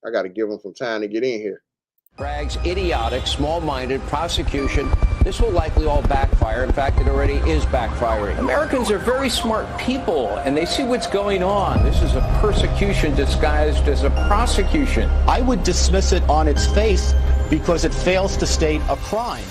I got to give them some time to get in here. Bragg's idiotic, small-minded prosecution. This will likely all backfire. In fact, it already is backfiring. Americans are very smart people, and they see what's going on. This is a persecution disguised as a prosecution. I would dismiss it on its face because it fails to state a crime.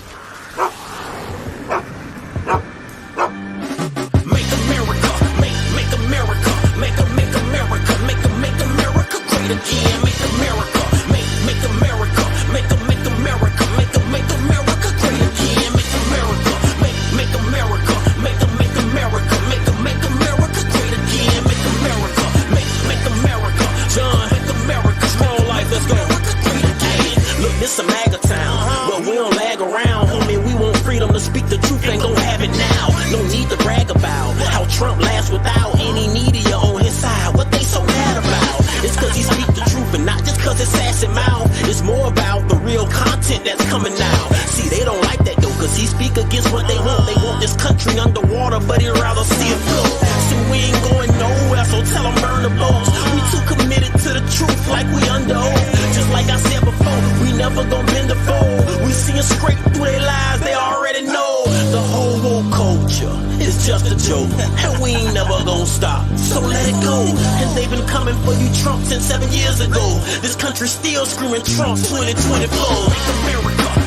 Make America, make America, make America, make America great again. Make America, make America, make America, make America great again. Make America, make America, make America, make America great again. Make America, make America, John, make America small life. Let's go. Great again. Look, this a MAGA town, but we don't lag around, homie. We want freedom to speak the truth, ain't gon' have it now. No need to brag about how Trump laughs without any media on his side. What they so mad about? It's cause he speak the truth and not just cause it's sassy mouth. It's more about the real content that's coming out. See, they don't like that though, cause he speak against what they want. They want this country underwater, but he'd rather see it float. So we ain't going nowhere, so tell them burn the boats. We too committed to the truth like we under oath. Just like I said before, we never gon' bend the fold. We seeing straight through their lies, they already know. The whole woke culture is just a joke, and we ain't never gon' stop, so let it go. And they've been coming for you Trump since 7 years ago. This country still screaming Trump 2024.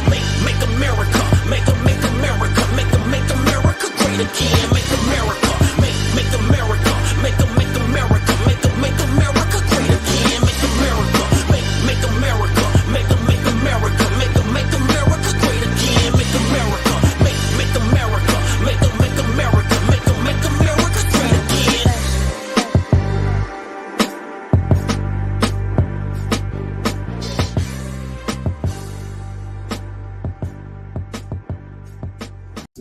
Make America, make America, make America, make America great again. Make America, make America, make America, make America great again. Make America, make America, make America, make America great again. Make America, make America, make America, make America great again.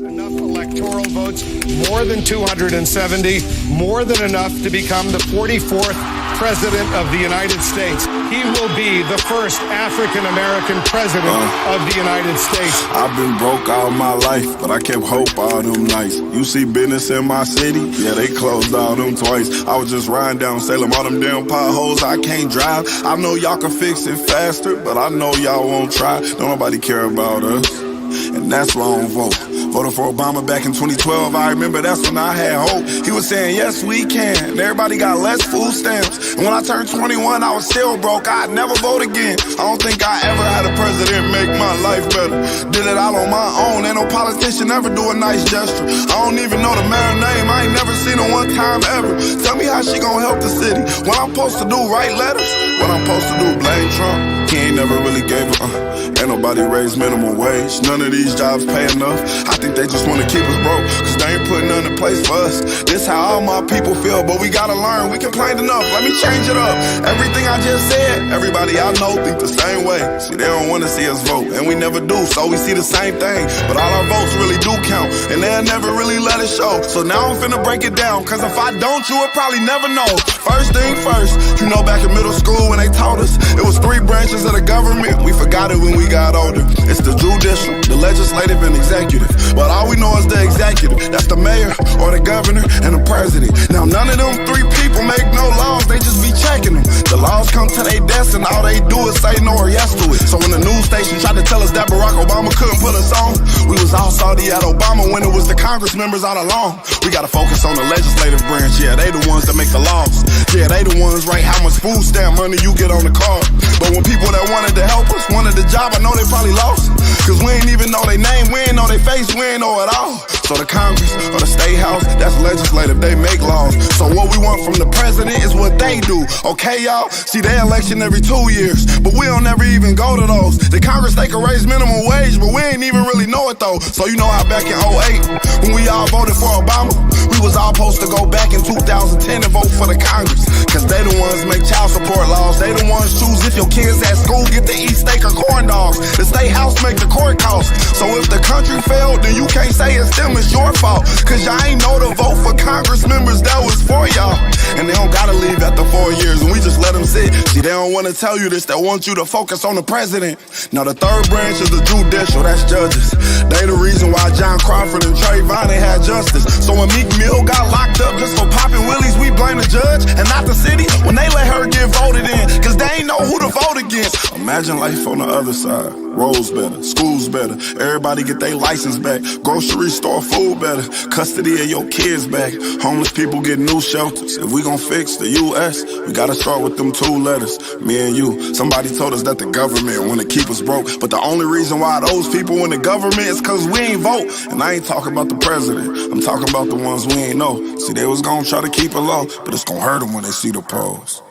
Enough electoral votes, more than 270, more than enough to become the 44th President of the United States. He will be the first African-American President of the United States. I've been broke all my life, but I kept hope all them nights. You see business in my city? Yeah, they closed all them twice. I was just riding down Salem, all them damn potholes I can't drive. I know y'all can fix it faster, but I know y'all won't try. Don't nobody care about us, and that's why I don't vote. Voted for Obama back in 2012, I remember that's when I had hope. He was saying, yes, we can. And everybody got less food stamps. And when I turned 21, I was still broke. I'd never vote again. I don't think I ever had a president make my life better. Did it all on my own. Ain't no politician ever do a nice gesture. I don't even know the mayor's name. I ain't never seen her one time ever. Tell me how she gonna help the city. What I'm supposed to do, write letters? What I'm supposed to do, blame Trump? He ain't never really gave a ain't nobody raised minimum wage. None of these jobs pay enough. I think they just wanna keep us broke, cause they ain't putting none in place for us. This how all my people feel, but we gotta learn. We complained enough, let me change it up. Everything I just said, everybody I know think the same way. See, they don't wanna see us vote, and we never do, so we see the same thing. But all our votes really do count, and they'll never really let it show. So now I'm finna break it down, cause if I don't, you would probably never know. First thing first, you know back in middle school when they taught us, it was 3 branches of the government. We forgot it when we got older. It's the judicial, the legislative, and executive. But all we know is the executive. That's the mayor or the governor and the president. Now none of them 3 people make no laws, they just be checking them. The laws come to their desk and all they do is say no or yes to it. So when the news station tried to tell us that Barack Obama couldn't put us on, we was all salty at Obama when it was the Congress members all along. We gotta focus on the legislative branch, yeah, they the ones that make the laws. Yeah, they the ones write how much food stamp money you get on the card. But when people that wanted to help us wanted the job, I know they probably lost. Cause we ain't even know their name, we ain't know their face, we ain't know it all. So the Congress or the State House, that's legislative, they make laws. So what we want from the president is what they do, okay y'all? See, they election every 2 years, but we don't ever even go to those. The Congress, they can raise minimum wage, but we ain't even really know it though. So you know how back in 08, when we all voted for Obama, we was all supposed to go back in 2010 and vote for the Congress. Cause they the ones make child support laws, they the ones choose if your kids at school get to eat steak or corn dogs. The State House make the court costs. So if the country failed, then you can't say it's them, it's your fault. Cause y'all ain't know to vote for Congress members that was for y'all. And they don't gotta leave after 4 years, and we just let them sit. See, they don't wanna tell you this, they want you to focus on the president. Now the 3rd branch is the judicial, that's judges. They the reason why John Crawford and Trayvon ain't had justice. So when Meek Mill got locked up just for popping willies, we blame the judge and not the city when they let her get voted in. Cause they ain't know who to vote us. Imagine life on the other side. Roads better, schools better, everybody get their license back. Grocery store food better, custody of your kids back. Homeless people get new shelters. If we gon' fix the U.S., we gotta start with them 2 letters. Me and you, somebody told us that the government wanna keep us broke, but the only reason why those people in the government is cause we ain't vote. And I ain't talking about the president, I'm talking about the ones we ain't know. See, they was gonna try to keep it low, but it's gonna hurt them when they see the polls.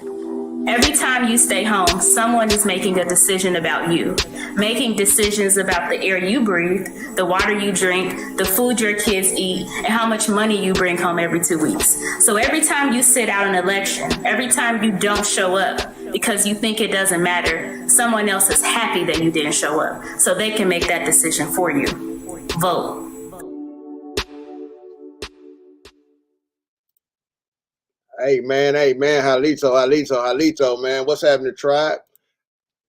Every time you stay home, someone is making a decision about you, making decisions about the air you breathe, the water you drink, the food your kids eat, and how much money you bring home every 2 weeks. So every time you sit out an election, every time you don't show up because you think it doesn't matter, someone else is happy that you didn't show up, so they can make that decision for you. Vote. Hey man, Halito, man. What's happening, tribe?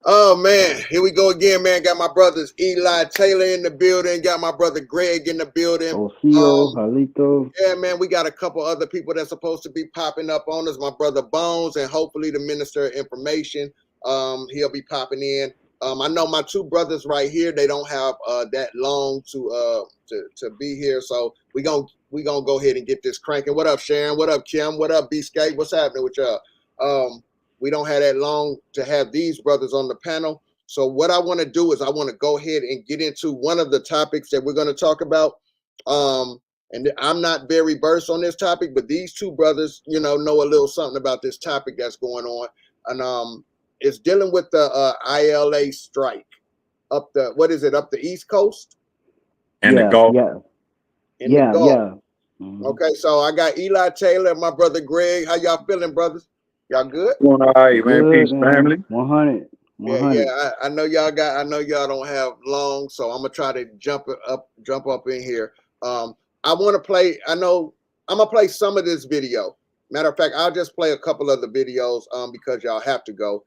Oh man, here we go again, man. Got my brothers Eli Taylor in the building, got my brother Greg in the building. Halito. Yeah, man, we got a couple other people that's supposed to be popping up on us. My brother Bones, and hopefully the Minister of Information. He'll be popping in. I know my 2 brothers right here, they don't have that long to be here, so we gonna go ahead and get this cranking. What up, Sharon? What up, Kim? What up, B-Skate? What's happening with y'all? We don't have that long to have these brothers on the panel. So what I want to do is I want to go ahead and get into one of the topics that we're going to talk about. And I'm not very versed on this topic, but these 2 brothers, know a little something about this topic that's going on. And it's dealing with the ILA strike up the East Coast? And the Gulf. Yeah. Mm-hmm. Okay, so I got Eli Taylor and my brother Greg. How y'all feeling, brothers? Y'all good? Doing all right, man. Good, Peace, man. family. 100. Yeah. I know y'all don't have long, so I'm gonna try to jump up in here. I want to play. I'm gonna play some of this video. Matter of fact, I'll just play a couple of the videos because y'all have to go.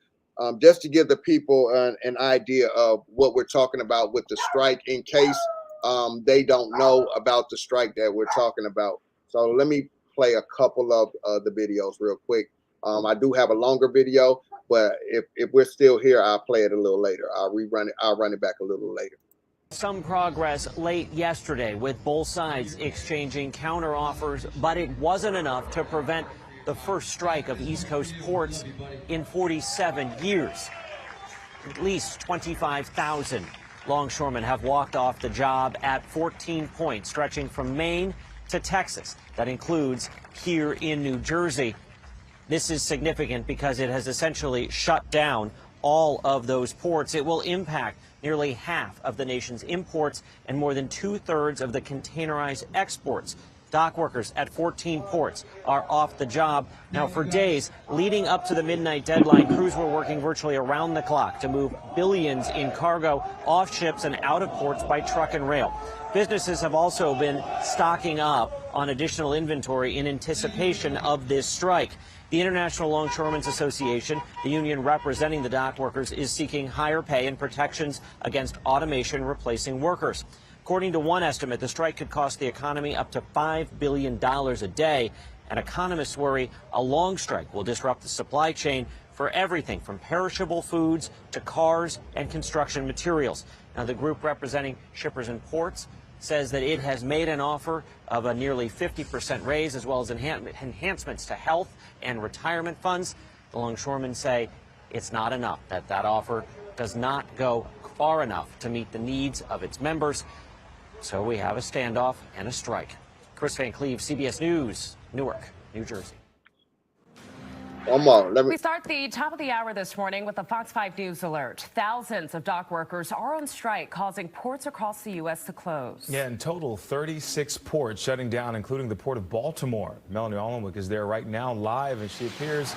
Just to give the people an idea of what we're talking about with the strike, in case they don't know about the strike that we're talking about. So let me play a couple of the videos real quick. I do have a longer video, but if we're still here, I'll play it a little later. I'll run it back a little later. Some progress late yesterday with both sides exchanging counteroffers, but it wasn't enough to prevent the first strike of East Coast ports in 47 years. At least 25,000 longshoremen have walked off the job at 14 points, stretching from Maine to Texas. That includes here in New Jersey. This is significant because it has essentially shut down all of those ports. It will impact nearly half of the nation's imports and more than 2/3 of the containerized exports. Dock workers at 14 ports are off the job. Now, for days leading up to the midnight deadline, crews were working virtually around the clock to move billions in cargo off ships and out of ports by truck and rail. Businesses have also been stocking up on additional inventory in anticipation of this strike. The International Longshoremen's Association, the union representing the dock workers, is seeking higher pay and protections against automation replacing workers. According to one estimate, the strike could cost the economy up to $5 billion a day, and economists worry a long strike will disrupt the supply chain for everything from perishable foods to cars and construction materials. Now, the group representing shippers and ports says that it has made an offer of a nearly 50% raise, as well as enhancements to health and retirement funds. The longshoremen say it's not enough, that offer does not go far enough to meet the needs of its members. So we have a standoff and a strike. Chris Van Cleve, CBS News, Newark, New Jersey. One more. We start the top of the hour this morning with a Fox 5 News alert. Thousands of dock workers are on strike, causing ports across the U.S. to close. Yeah, in total, 36 ports shutting down, including the port of Baltimore. Melanie Allenwick is there right now live, and she appears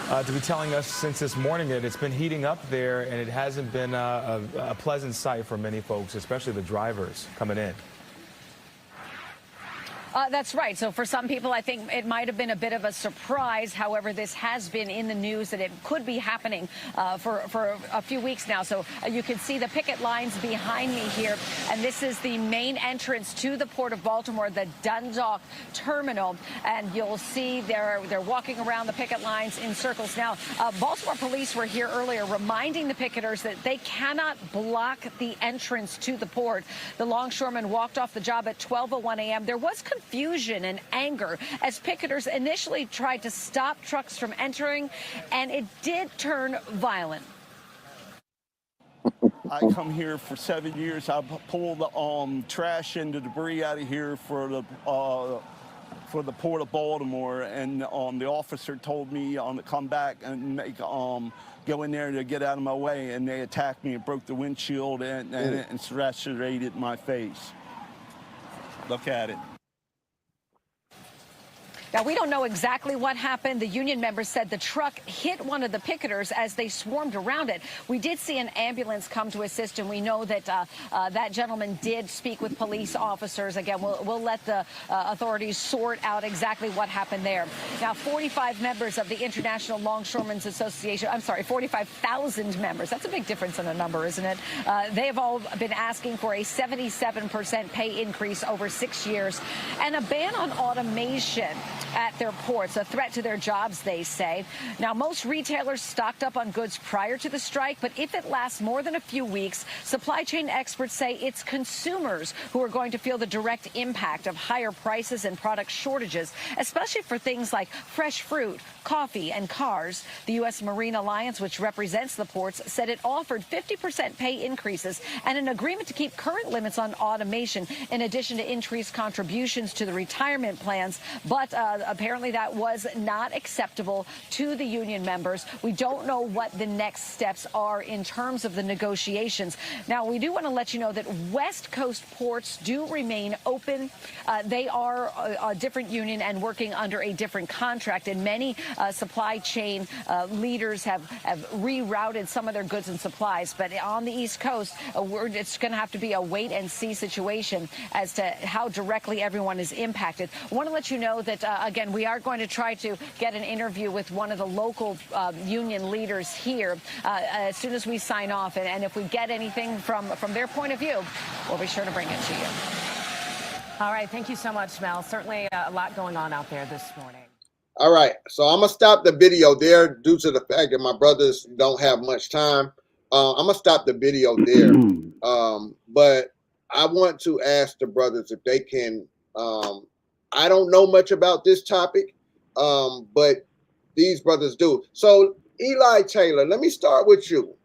to be telling us since this morning that it's been heating up there, and it hasn't been a pleasant sight for many folks, especially the drivers coming in. That's right. So for some people, I think it might have been a bit of a surprise. However, this has been in the news that it could be happening for a few weeks now. So you can see the picket lines behind me here. And this is the main entrance to the Port of Baltimore, the Dundalk Terminal. And you'll see they're walking around the picket lines in circles. Now, Baltimore police were here earlier reminding the picketers that they cannot block the entrance to the port. The longshoremen walked off the job at 12:01 a.m. There was confusion and anger as picketers initially tried to stop trucks from entering, and it did turn violent. I come here for 7 years. I pull the trash and the debris out of here for the Port of Baltimore, and the officer told me to come back and make go in there to get out of my way, and they attacked me and broke the windshield and lacerated my face. Look at it. Now, we don't know exactly what happened. The union members said the truck hit one of the picketers as they swarmed around it. We did see an ambulance come to assist, and we know that that gentleman did speak with police officers. Again, we'll let the authorities sort out exactly what happened there. Now, 45 members of the International Longshoremen's Association, I'm sorry, 45,000 members. That's a big difference in a number, isn't it? They have all been asking for a 77% pay increase over 6 years and a ban on automation at their ports, a threat to their jobs, they say. Now, most retailers stocked up on goods prior to the strike, but if it lasts more than a few weeks, supply chain experts say it's consumers who are going to feel the direct impact of higher prices and product shortages, especially for things like fresh fruit, coffee, and cars. The U.S. Marine Alliance, which represents the ports, said it offered 50% pay increases and an agreement to keep current limits on automation, in addition to increased contributions to the retirement plans. But apparently that was not acceptable to the union members. We don't know what the next steps are in terms of the negotiations. Now, we do want to let you know that West Coast ports do remain open. They are a different union and working under a different contract, and many supply chain leaders have rerouted some of their goods and supplies. But on the East Coast, it's going to have to be a wait-and-see situation as to how directly everyone is impacted. I want to let you know that, again, we are going to try to get an interview with one of the local union leaders here as soon as we sign off. And if we get anything from their point of view, we'll be sure to bring it to you. All right. Thank you so much, Mel. Certainly a lot going on out there this morning. All right. So I'm going to stop the video there due to the fact that my brothers don't have much time. I'm going to stop the video there. But I want to ask the brothers if they can, I don't know much about this topic, but these brothers do. So Eli Taylor, let me start with you,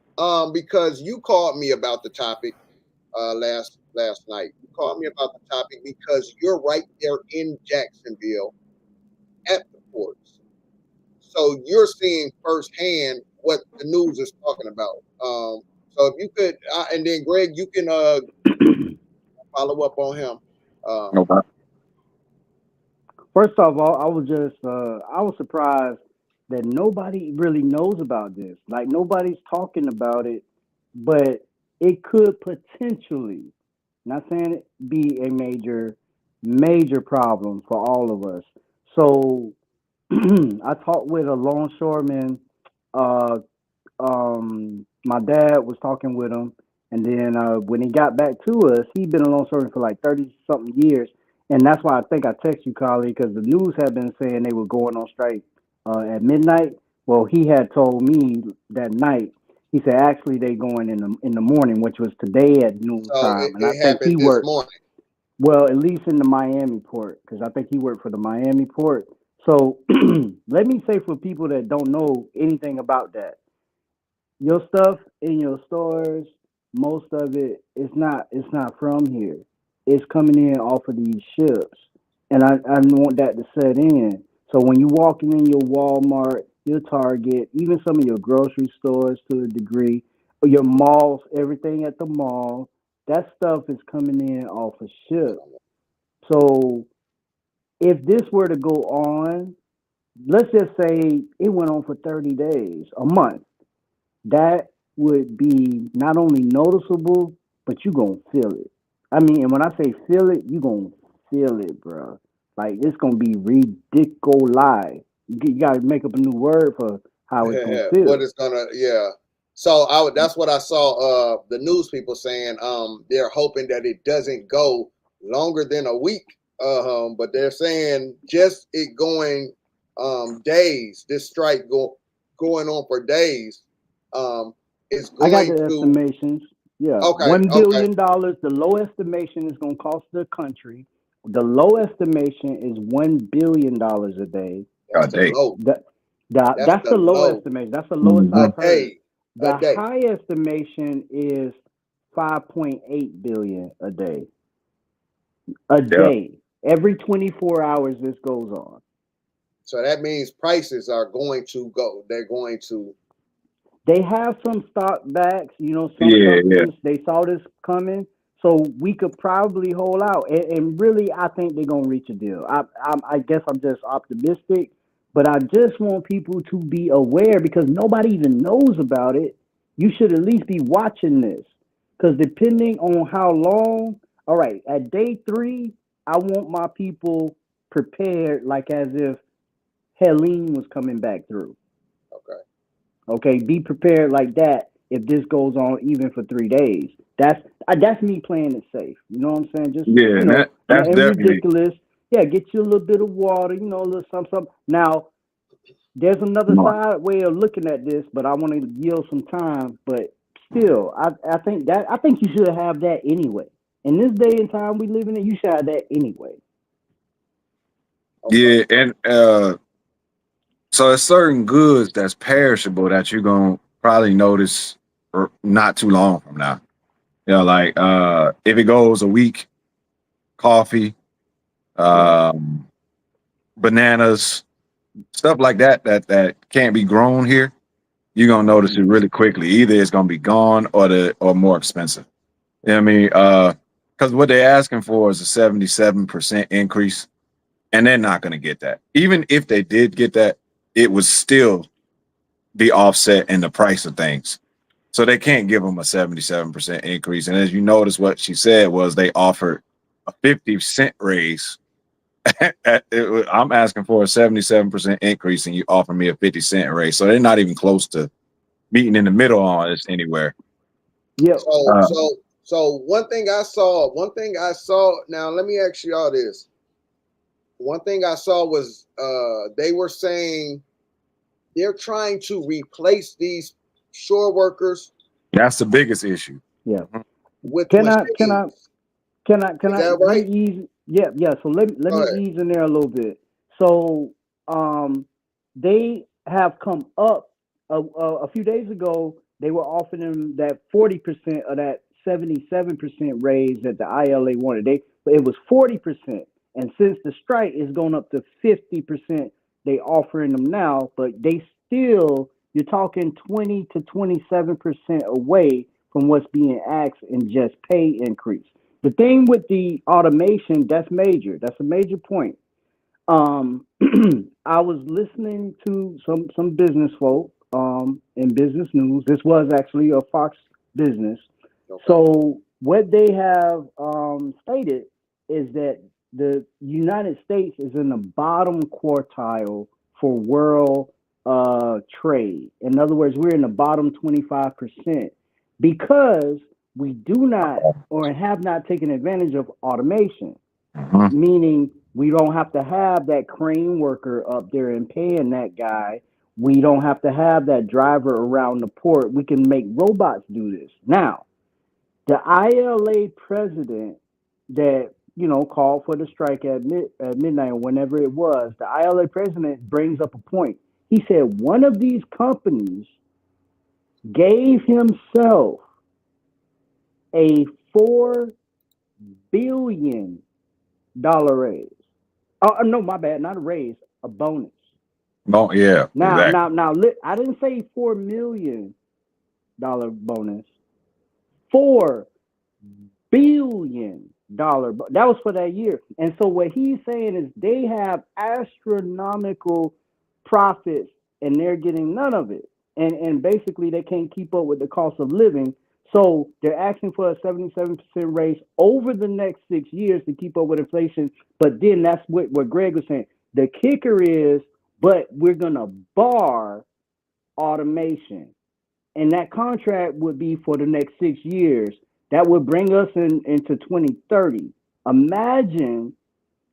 because you called me about the topic last night. You called me about the topic because you're right there in Jacksonville at the ports. So you're seeing firsthand what the news is talking about. So if you could, and then Greg, you can follow up on him. Okay. First of all, I was surprised that nobody really knows about this. Like, nobody's talking about it, but it could potentially, not saying it, be a major problem for all of us. So I talked with a longshoreman. My dad was talking with him, and then when he got back to us, he'd been a longshoreman for like 30-something years. And that's why I think I text you, CALI, because the news had been saying they were going on strike at midnight. Well, he had told me that night. He said actually they going in the morning, which was today at noon time. And I think he worked. Well, at least in the Miami port, because I think he worked for the Miami port. So let me say, for people that don't know anything about that, your stuff in your stores, most of it is not from here. It's coming in off of these ships. And I want that to set in. So when you walking in your Walmart, your Target, even some of your grocery stores to a degree, or your malls, everything at the mall, that stuff is coming in off a ship. So if this were to go on, let's just say it went on for 30 days, a month, that would be not only noticeable, but you're going to feel it. I mean, and when I say feel it, you're going to feel it, bro. Like it's gonna be ridiculous. You got to make up a new word for how it's gonna feel. What it's gonna, yeah. So that's what I saw. The news people saying they're hoping that it doesn't go longer than a week. But they're saying just it going days. This strike going on for days. Is I got going the to estimations. Yeah, okay. $1 billion. The low estimation is gonna cost the country. The low estimation is $1 billion a day. That's the low. That's the low estimation. That's the lowest A I've heard. day. The A day. high estimation is 5.8 billion a day. A day. Every 24 hours this goes on. So that means prices are going to go. They're going to. They have some stock backs, some companies, they saw this coming. So we could probably hold out. And really, I think they're going to reach a deal. I guess I'm just optimistic, but I just want people to be aware because nobody even knows about it. You should at least be watching this because depending on how long, all right, at day 3, I want my people prepared like as if Helene was coming back through. Okay, be prepared like that if this goes on even for 3 days. That's me playing it safe. You know what I'm saying? Just that's and definitely ridiculous. Yeah, get you a little bit of water, a little something. Now, there's another side way of looking at this, but I want to yield some time. But still, I think you should have that anyway. In this day and time we live in, you should have that anyway. Yeah, and so it's certain goods that's perishable that you're gonna probably notice not too long from now. Like if it goes a week, coffee, bananas, stuff like that can't be grown here. You're gonna notice it really quickly. Either it's gonna be gone or more expensive. You know what I mean? Because what they're asking for is a 77% increase, and they're not gonna get that. Even if they did get that, it would still be offset in the price of things. So they can't give them a 77% increase. And as you notice, what she said was they offered a 50-cent raise. I'm asking for a 77% increase, and you offer me a 50-cent raise. So they're not even close to meeting in the middle on this anywhere. Yeah. So one thing I saw. Now let me ask you all this. One thing I saw was they were saying they're trying to replace these shore workers. That's the biggest issue. Yeah. Can I that right? ease? Yeah. So let me ease in there a little bit. So they have come up a few days ago. They were offering them that 40% of that 77% raise that the ILA wanted. It was 40%. And since the strike is going up to 50%, they offering them now, but they still, you're talking 20 to 27% away from what's being asked in just pay increase. The thing with the automation, that's major. That's a major point. I was listening to some business folk in business news. This was actually a Fox Business. Okay. So what they have stated is that the United States is in the bottom quartile for world trade. In other words, we're in the bottom 25% because we do not or have not taken advantage of automation, meaning we don't have to have that crane worker up there and paying that guy. We don't have to have that driver around the port. We can make robots do this. Now, the ILA president that called for the strike at midnight or whenever it was, the ILA president brings up a point. He said one of these companies gave himself a $4 billion raise. Oh, no, my bad, not a raise, a bonus. Oh, yeah. Now, I didn't say $4 million bonus. $4 billion. That was for that year. And so what he's saying is they have astronomical profits and they're getting none of it. And basically they can't keep up with the cost of living. So they're asking for a 77% raise over the next 6 years to keep up with inflation. But then that's what Greg was saying. The kicker is, but we're gonna bar automation. And that contract would be for the next 6 years. That would bring us into 2030. Imagine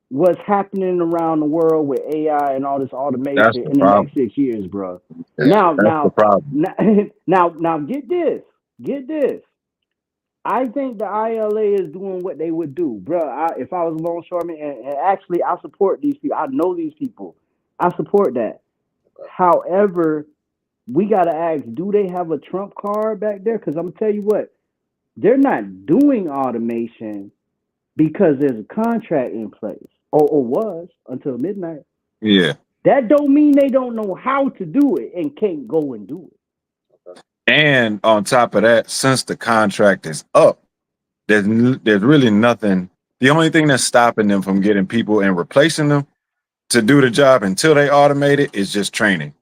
what's happening around the world with AI and all this That's automation the in the next problem. 6 years, bro. Yeah. That's the problem. Now, get this. Get this. I think the ILA is doing what they would do, bro. If I was a longshoreman, and actually I support these people, I know these people, I support that. However, we gotta ask, do they have a trump card back there? Because I'm gonna tell you what, they're not doing automation because there's a contract in place, or was until midnight. Yeah. That don't mean they don't know how to do it and can't go and do it. And on top of that, since the contract is up, there's really nothing. The only thing that's stopping them from getting people and replacing them to do the job until they automate it is just training.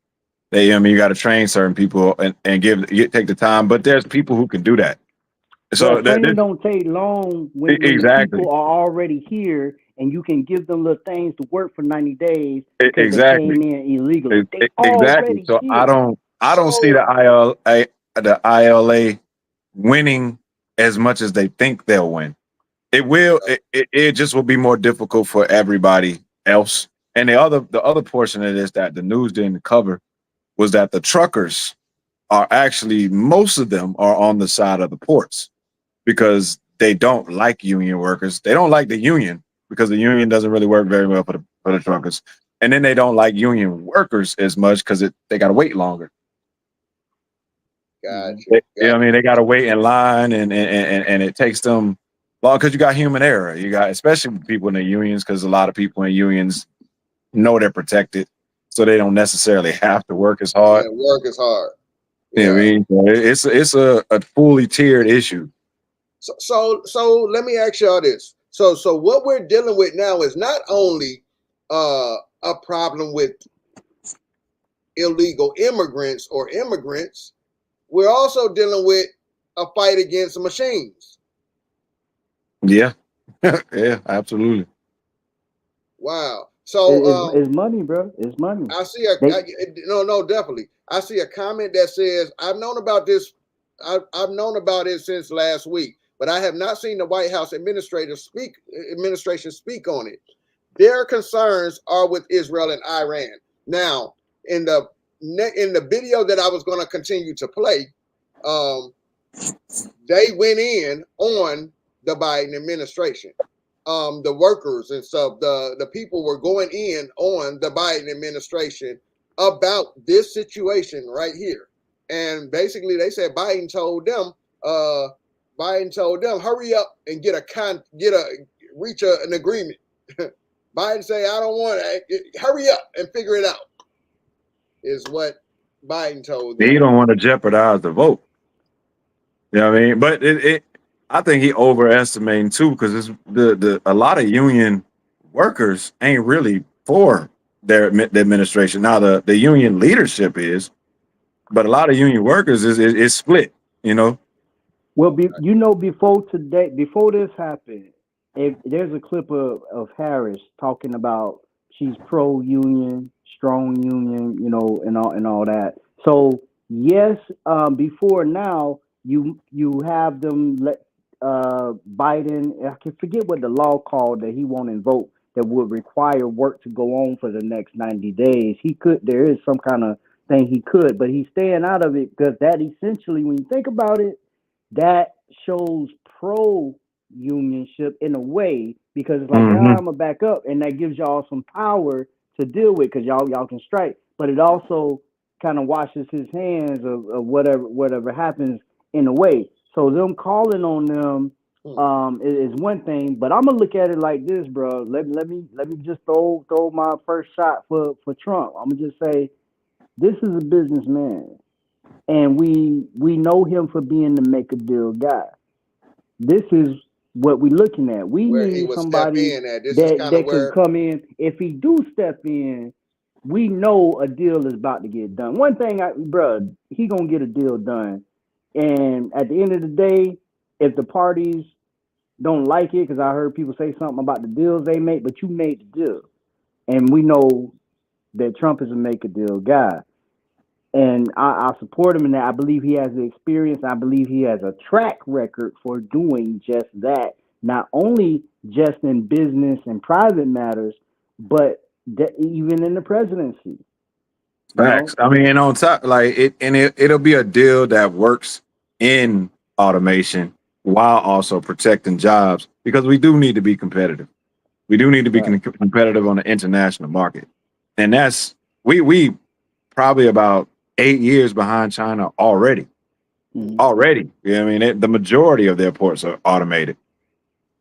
You got to train certain people and take the time. But there's people who can do that. So training don't take long when the exactly. people are already here and you can give them little things to work for 90 days because Exactly. they came in illegally. They Exactly. already So here. I don't see the ILA winning as much as they think they'll win. It will. It just will be more difficult for everybody else. And the other portion of this that the news didn't cover was that the truckers are actually, most of them are on the side of the ports because they don't like union workers. They don't like the union because the union doesn't really work very well for the truckers. And then they don't like union workers as much because they got to wait longer. Gotcha. I mean, they got to wait in line and it takes them long because you got human error. You got, especially people in the unions, because a lot of people in unions know they're protected, so they don't necessarily have to work as hard. Yeah, work is hard. Yeah. You know what I mean, it's a fully tiered issue. So let me ask y'all this. So what we're dealing with now is not only a problem with illegal immigrants or immigrants, we're also dealing with a fight against machines. Yeah. Yeah, absolutely. Wow. So it's money, bro. It's money. I see no, definitely. I see a comment that says, I've known about this. I've known about it since last week, but I have not seen the White House administration speak on it. Their concerns are with Israel and Iran. Now, in the video that I was going to continue to play, they went in on the Biden administration. The workers and stuff, the people were going in on the Biden administration about this situation right here. And basically they said Biden told them, hurry up and reach an agreement. Biden say, I don't want it. Hurry up and figure it out, is what Biden told them. He don't want to jeopardize the vote. You know what I mean? But I think he overestimating too, because it's a lot of union workers ain't really for the administration. Now the union leadership is, but a lot of union workers is split. You know. Well, before this happened, there's a clip of Harris talking about she's pro-union, strong union, you know, and all that. So yes, before now, you have them let Biden. I can forget what the law called that he won't invoke that would require work to go on for the next 90 days. He could. There is some kind of thing he could, but he's staying out of it because that essentially, when you think about it, that shows pro-unionship in a way, because it's like, I'm gonna back up, and that gives y'all some power to deal with because y'all can strike. But it also kind of washes his hands of whatever happens in a way. So them calling on them is one thing, but I'm gonna look at it like this, bro. Let me just throw my first shot for Trump. I'm gonna just say this is a businessman, and we know him for being the make a deal guy. This is what we're looking at. We need somebody that can come in. If he do step in, we know a deal is about to get done. One thing, bro, he gonna get a deal done. And at the end of the day, if the parties don't like it, because I heard people say something about the deals they make, but you made the deal. And we know that Trump is a make a deal guy. And I support him in that. I believe he has the experience. I believe he has a track record for doing just that, not only just in business and private matters, but even in the presidency. Facts. I mean, and on top, like it'll be a deal that works in automation while also protecting jobs because we do need to be competitive. We do need to be competitive on the international market, and that's we probably about 8 years behind China already. Already, I mean, the majority of their ports are automated,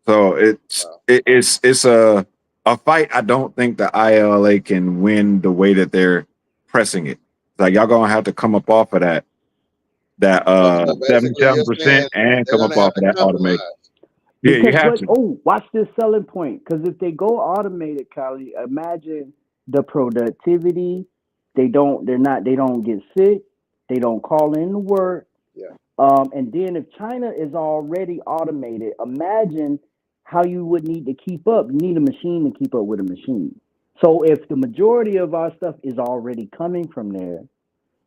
so it's a fight. I don't think the ILA can win the way that they're pressing it. Like y'all gonna have to come up off of that Basically, you're 77% saying and they're come up gonna have off of to that compromise. automation. Yeah, you Because have to. watch this selling point. Because if they go automated, Kylie, imagine the productivity. They don't get sick. They don't call in to work. Yeah. And then if China is already automated, imagine how you would need to keep up. You need a machine to keep up with a machine. So if the majority of our stuff is already coming from there,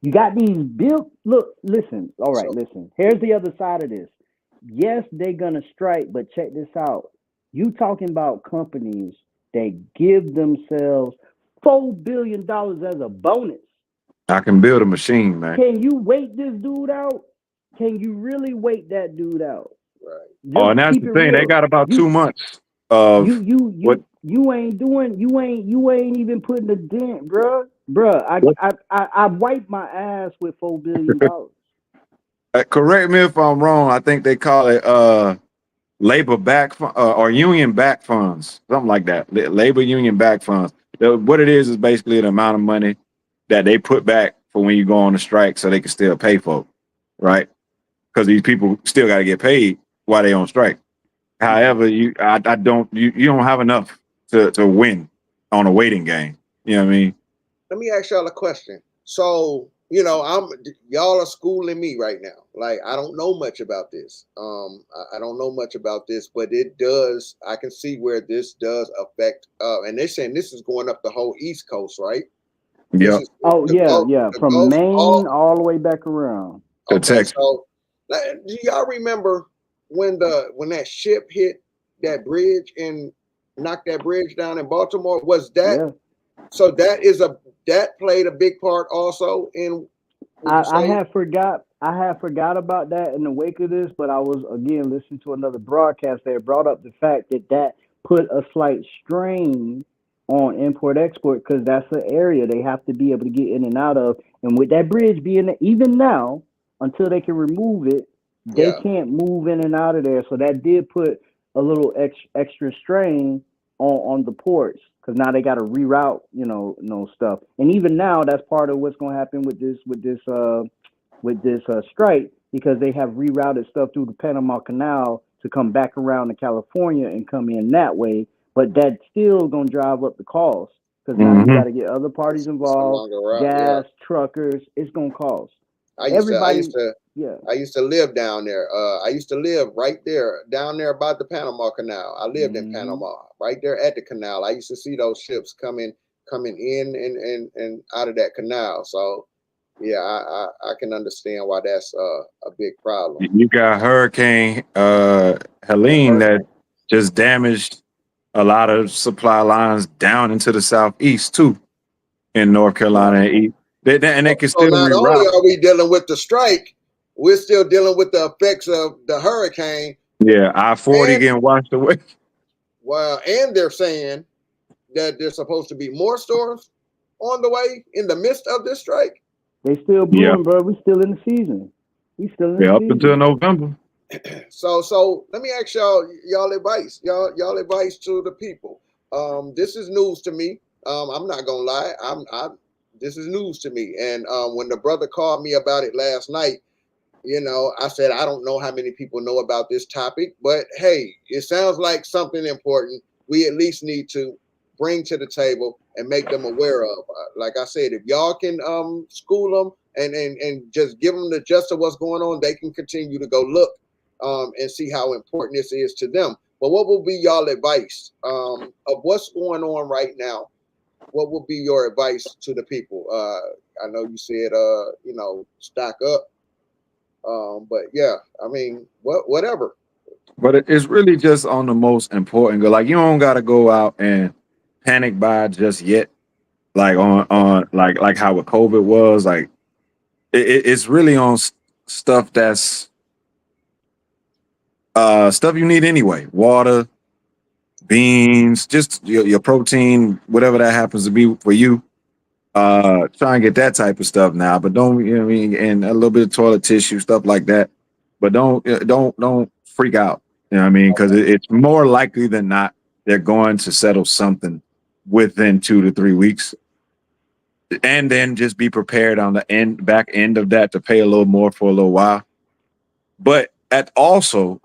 you got these built. Look, listen. All right, listen. Here's the other side of this. Yes, they're gonna strike, but check this out. You talking about companies that give themselves $4 billion as a bonus. I can build a machine, man. Can you wait this dude out? Can you really wait that dude out? Right. Oh, and Just that's keep the it thing. They real. got about You 2 months of what you ain't doing you ain't even putting a dent, bruh. Bruh, I wiped my ass with $4 billion. correct me if I'm wrong. I think they call it labor back or union back funds, something like that. Labor union back funds. What it is basically the amount of money that they put back for when you go on a strike, so they can still pay folk, right? Because these people still got to get paid while they on strike. However, you don't have enough to win on a waiting game. You know what I mean? Let me ask y'all a question. So, y'all are schooling me right now. Like, I don't know much about this. I don't know much about this, but I can see where this does affect, and they're saying this is going up the whole East Coast, right? Yeah. Oh yeah. From Gulf, Maine all the way back around. Okay, so do y'all remember when that ship hit that bridge and knocked that bridge down in Baltimore? Was that so? That played a big part also in. I had forgot about that in the wake of this, but I was again listening to another broadcast that brought up the fact that put a slight strain on import export because that's the area they have to be able to get in and out of. And with that bridge being even now, until they can remove it, they can't move in and out of there. So that did put a little extra strain on the ports because now they got to reroute, stuff. And even now, that's part of what's going to happen with this strike because they have rerouted stuff through the Panama Canal to come back around to California and come in that way. But that's still going to drive up the cost because now you got to get other parties involved, gas, truckers. It's going to cost. I used to live down there. I used to live right there, down there by the Panama Canal. I lived in Panama, right there at the canal. I used to see those ships coming in and out of that canal. So, yeah, I can understand why that's a big problem. You got Hurricane Helene that just damaged a lot of supply lines down into the southeast too, in North Carolina and East. And they can So still not only reroute. are we dealing with the strike, we're still dealing with the effects of the hurricane. Yeah, I-40 getting washed away. Well, and they're saying that there's supposed to be more storms on the way in the midst of this strike. They still brewing, bro. We still in the season. Up until November. So let me ask y'all advice. Y'all advice to the people. This is news to me. I'm not gonna lie. This is news to me. And when the brother called me about it last night, I said I don't know how many people know about this topic, but hey, it sounds like something important. We at least need to bring to the table and make them aware of. Like I said, if y'all can school them and just give them the gist of what's going on, they can continue to go look and see how important this is to them. But what will be y'all advice of what's going on right now? What would be your advice to the people? I know you said, stock up. But yeah, I mean, whatever. But it's really just on the most important. Like you don't got to go out and panic buy just yet. Like on like how with COVID was. Like it's really on stuff that's stuff you need anyway. Water, beans, just your protein, whatever that happens to be for you. Try and get that type of stuff now, but don't, you know what I mean, and a little bit of toilet tissue, stuff like that. But don't freak out. You know what I mean? Because it's more likely than not they're going to settle something within 2 to 3 weeks, and then just be prepared on the back end of that to pay a little more for a little while. But also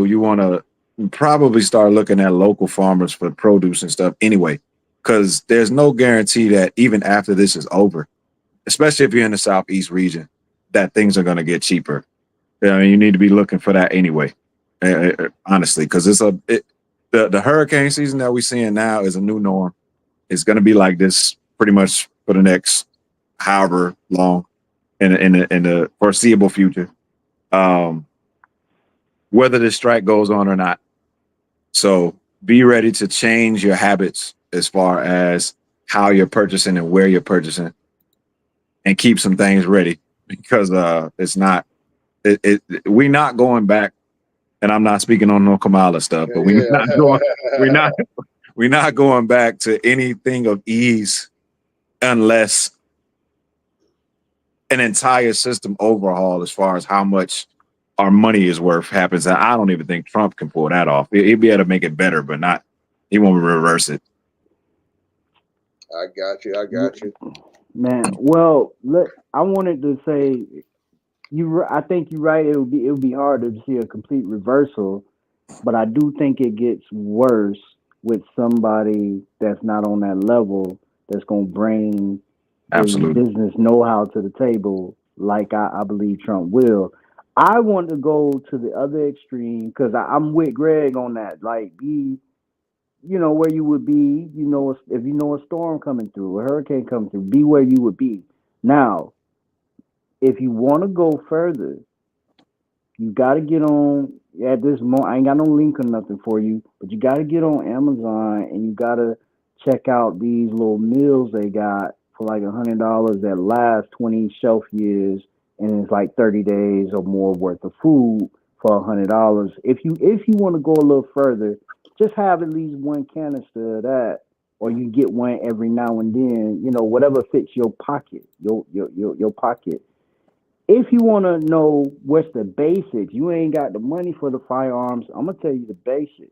you want to probably start looking at local farmers for produce and stuff anyway, because there's no guarantee that even after this is over, especially if you're in the Southeast region, that things are going to get cheaper. I mean, you need to be looking for that anyway, honestly, because the hurricane season that we're seeing now is a new norm. It's going to be like this pretty much for the next however long in the foreseeable future, whether the strike goes on or not. So be ready to change your habits as far as how you're purchasing and where you're purchasing, and keep some things ready, because it's not. We're not going back, and I'm not speaking on no Kamala stuff, but we're not going back to anything of ease unless an entire system overhaul as far as how much our money is worth happens. And I don't even think Trump can pull that off. He'd be able to make it better, but he won't reverse it. I got you. Man, well, I wanted to say I think you're right. It would be hard to see a complete reversal, but I do think it gets worse with somebody that's not on that level, that's going to bring Absolutely business know-how to the table, like I believe Trump will. I want to go to the other extreme, because I'm with Greg on that. Like, be, where you would be, if you know a storm coming through, a hurricane coming through, be where you would be. Now, if you want to go further, you got to get on at this moment. I ain't got no link or nothing for you, but you got to get on Amazon and you got to check out these little meals they got for like $100 that last 20 shelf years, and it's like 30 days or more worth of food for $100. If you want to go a little further, just have at least one canister of that, or you get one every now and then. Whatever fits your pocket, your pocket. If you want to know what's the basics, you ain't got the money for the firearms. I'm gonna tell you the basics.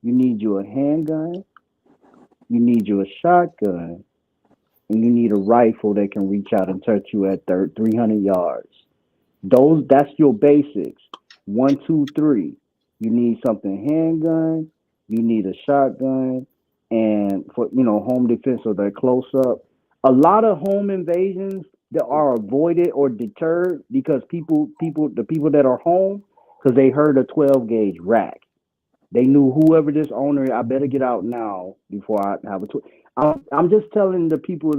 You need you a handgun, you need you a shotgun, and you need a rifle that can reach out and touch you at 300 yards. That's your basics. 1, 2, 3. You need something handgun, you need a shotgun, and for home defense, so they're close up. A lot of home invasions that are avoided or deterred because the people that are home, because they heard a 12 gauge rack. They knew whoever this owner, I better get out now before I have I'm just telling my people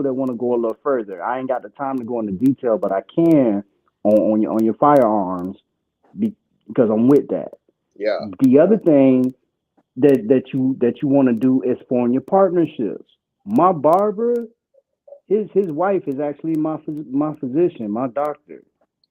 that want to go a little further. I ain't got the time to go into detail, but I can on your firearms because I'm with that. Yeah. The other thing that you want to do is form your partnerships. My barber, his wife is actually my physician, my doctor.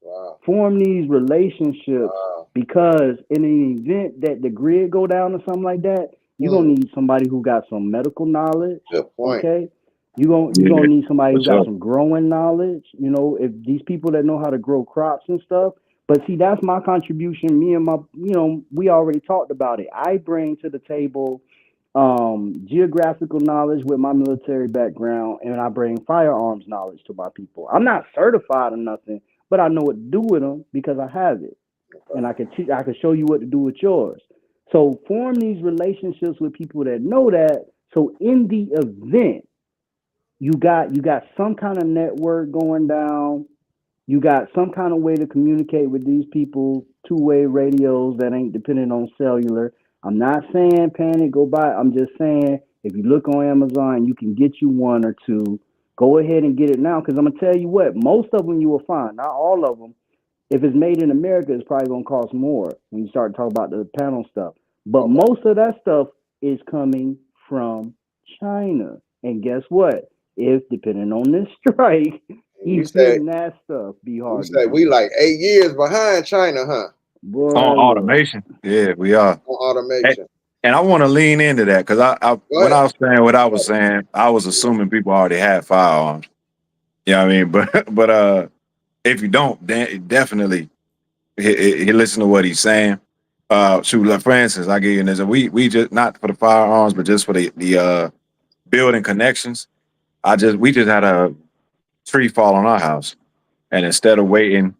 Wow. Form these relationships, because in an event that the grid go down or something like that, you're gonna need somebody who got some medical knowledge. Good point. Okay, you're gonna need somebody who got some growing knowledge. If these people that know how to grow crops and stuff. But see, that's my contribution. Me and my, we already talked about it. I bring to the table geographical knowledge with my military background, and I bring firearms knowledge to my people. I'm not certified or nothing, but I know what to do with them because I have it, and I can show you what to do with yours. So form these relationships with people that know that. So in the event you got some kind of network going down. You got some kind of way to communicate with these people, two-way radios that ain't dependent on cellular. I'm not saying panic, go buy. I'm just saying if you look on Amazon, you can get you one or two. Go ahead and get it now, because I'm gonna tell you what, most of them you will find, not all of them. If it's made in America, it's probably gonna cost more when you start talking about the panel stuff. But Okay. most of that stuff is coming from China. And guess what? If depending on this strike, You say even that stuff be hard to we get. like 8 years behind China, huh? Boy, On look. automation. Yeah, we are. On automation. And I want to lean into that because I Go when ahead. I was saying what I was saying, I was assuming people already had firearms. You know what I mean? But if you don't, then definitely he listen to what he's saying. Shoot, like for instance, I give you an example. We just not for the firearms, but just for the building connections. We just had a tree fall on our house, and instead of waiting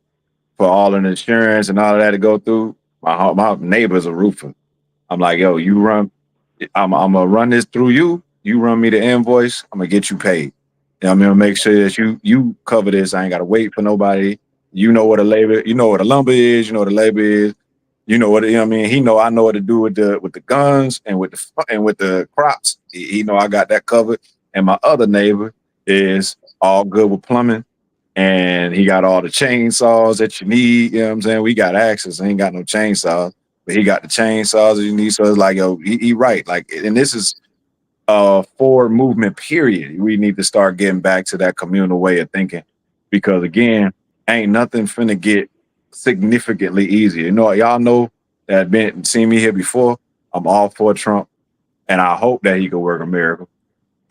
for all of the insurance and all of that to go through, my neighbor's a roofer. I'm like, yo, you run. I'm gonna run this through you. You run me the invoice. I'm gonna get you paid. You know, I'm gonna make sure that you cover this. I ain't gotta wait for nobody. You know what a labor. You know what a lumber is. You know what a labor is. You know what, you know what I mean. I know what to do with the guns and with the crops. He know I got that covered. And my other neighbor is all good with plumbing, and he got all the chainsaws that you need. You know what I'm saying? We got access. I ain't got no chainsaws, but he got the chainsaws that you need. So it's like, yo, he right. Like, and this is a forward movement period. We need to start getting back to that communal way of thinking, because again, ain't nothing finna get significantly easier. You know, y'all know that been seen me here before. I'm all for Trump, and I hope that he could work a miracle.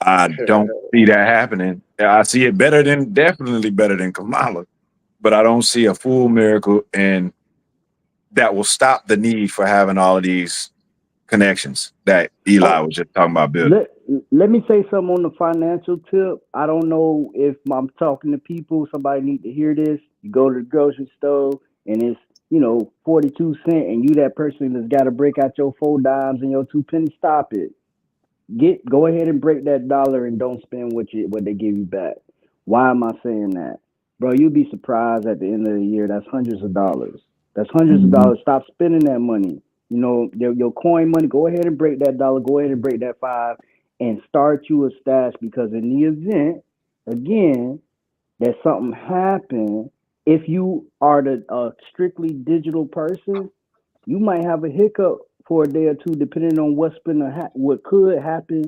I don't see that happening. I see it definitely better than Kamala, but I don't see a full miracle, and that will stop the need for having all of these connections that Eli was just talking about building. Let me say something on the financial tip. I don't know if I'm talking to people, somebody need to hear this. You go to the grocery store and it's, 42 cents, and you that person that's got to break out your 4 dimes and your 2 pennies. Stop it. Go ahead and break that dollar and don't spend what they give you back. Why am I saying that? Bro, you'd be surprised at the end of the year. That's hundreds of dollars. That's hundreds of dollars. Stop spending that money. Your coin money, go ahead and break that dollar, go ahead and break that 5 and start you a stash, because in the event, again, that something happened, if you are the strictly digital person, you might have a hiccup for a day or two, depending on what could happen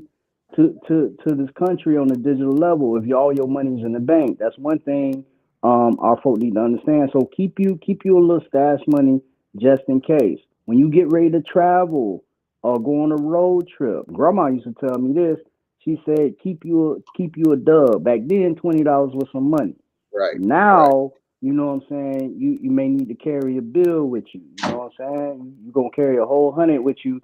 to this country on the digital level. If all your money's in the bank, that's one thing our folk need to understand. So keep you a little stash money just in case. When you get ready to travel or go on a road trip, Grandma used to tell me this. She said, keep you a dub. Back then, $20 was some money. Right. Now, you know what I'm saying, you may need to carry a bill with you. You know what I'm saying? You're gonna carry a whole 100 with you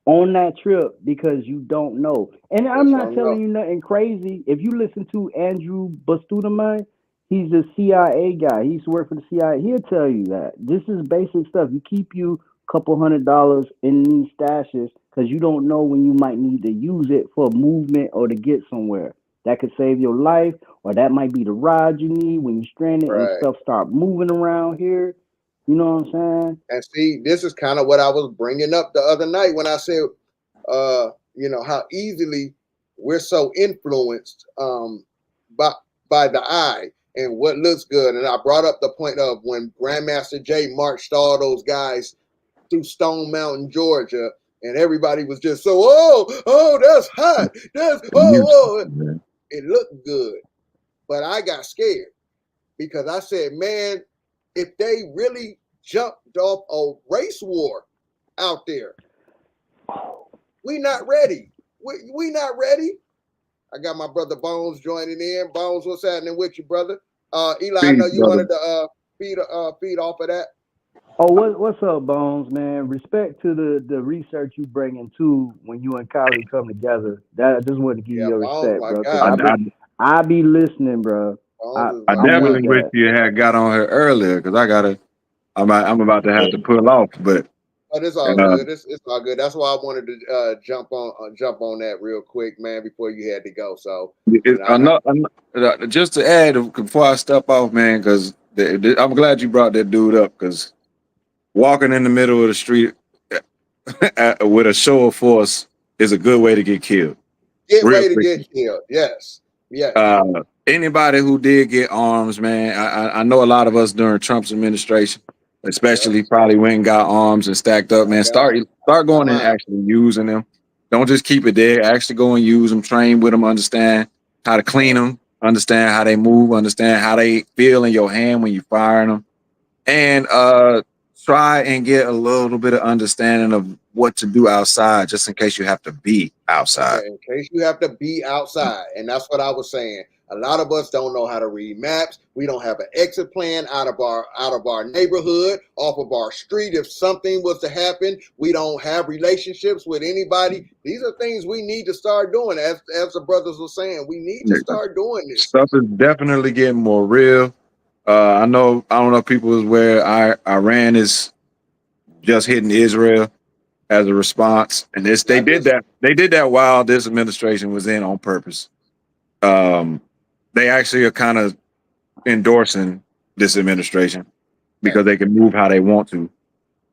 on that trip, because you don't know. And I'm not telling you nothing crazy. If you listen to Andrew Bustudamine, he's a CIA guy. He used to work for the CIA. He'll tell you that. This is basic stuff. You keep you a couple $100 in these stashes, because you don't know when you might need to use it for movement or to get somewhere. That could save your life, or that might be the ride you need when you're stranded and stuff start moving around here. You know what I'm saying? And see, this is kind of what I was bringing up the other night when I said, how easily we're so influenced by the eye and what looks good. And I brought up the point of when Grandmaster Jay marched all those guys through Stone Mountain, Georgia, and everybody was just so, that's hot. It looked good. But I got scared, because I said, man, if they really jumped off a race war out there, we not ready. We not ready. I got my brother Bones joining in. Bones, what's happening with you, brother? Eli, I know you wanted to feed off of that. Oh, what's up, Bones, man? Respect to the research you bring into when you and CALI come together. That I just wanted to give you your respect, bro. Because I be listening, bro. I definitely wish you had got on here earlier, because I'm about to have to pull off. But But it's all And good. It's all good. That's why I wanted to jump on that real quick, man, before you had to go. So, you know, just to add before I step off, man, because I'm glad you brought that dude up, because walking in the middle of the street with a show of force is a good way to get killed. get Real ready to quickly. get killed. Yes. Yes. Anybody who did get arms, man, I know a lot of us during Trump's administration, especially, probably went and got arms and stacked up, man. Start going and actually using them. Don't just keep it there. Actually go and use them, train with them, understand how to clean them, understand how they move, understand how they feel in your hand when you're firing them, and try and get a little bit of understanding of what to do outside, just in case you have to be outside. In case you have to be outside. And that's what I was saying. A lot of us don't know how to read maps. We don't have an exit plan out of our neighborhood, off of our street. If something was to happen, we don't have relationships with anybody. These are things we need to start doing. As the brothers were saying, we need to start doing this. Stuff is definitely getting more real. I don't know if people is where Iran is just hitting Israel as a response, and they did that while this administration was in on purpose. They actually are kind of endorsing this administration because they can move how they want to.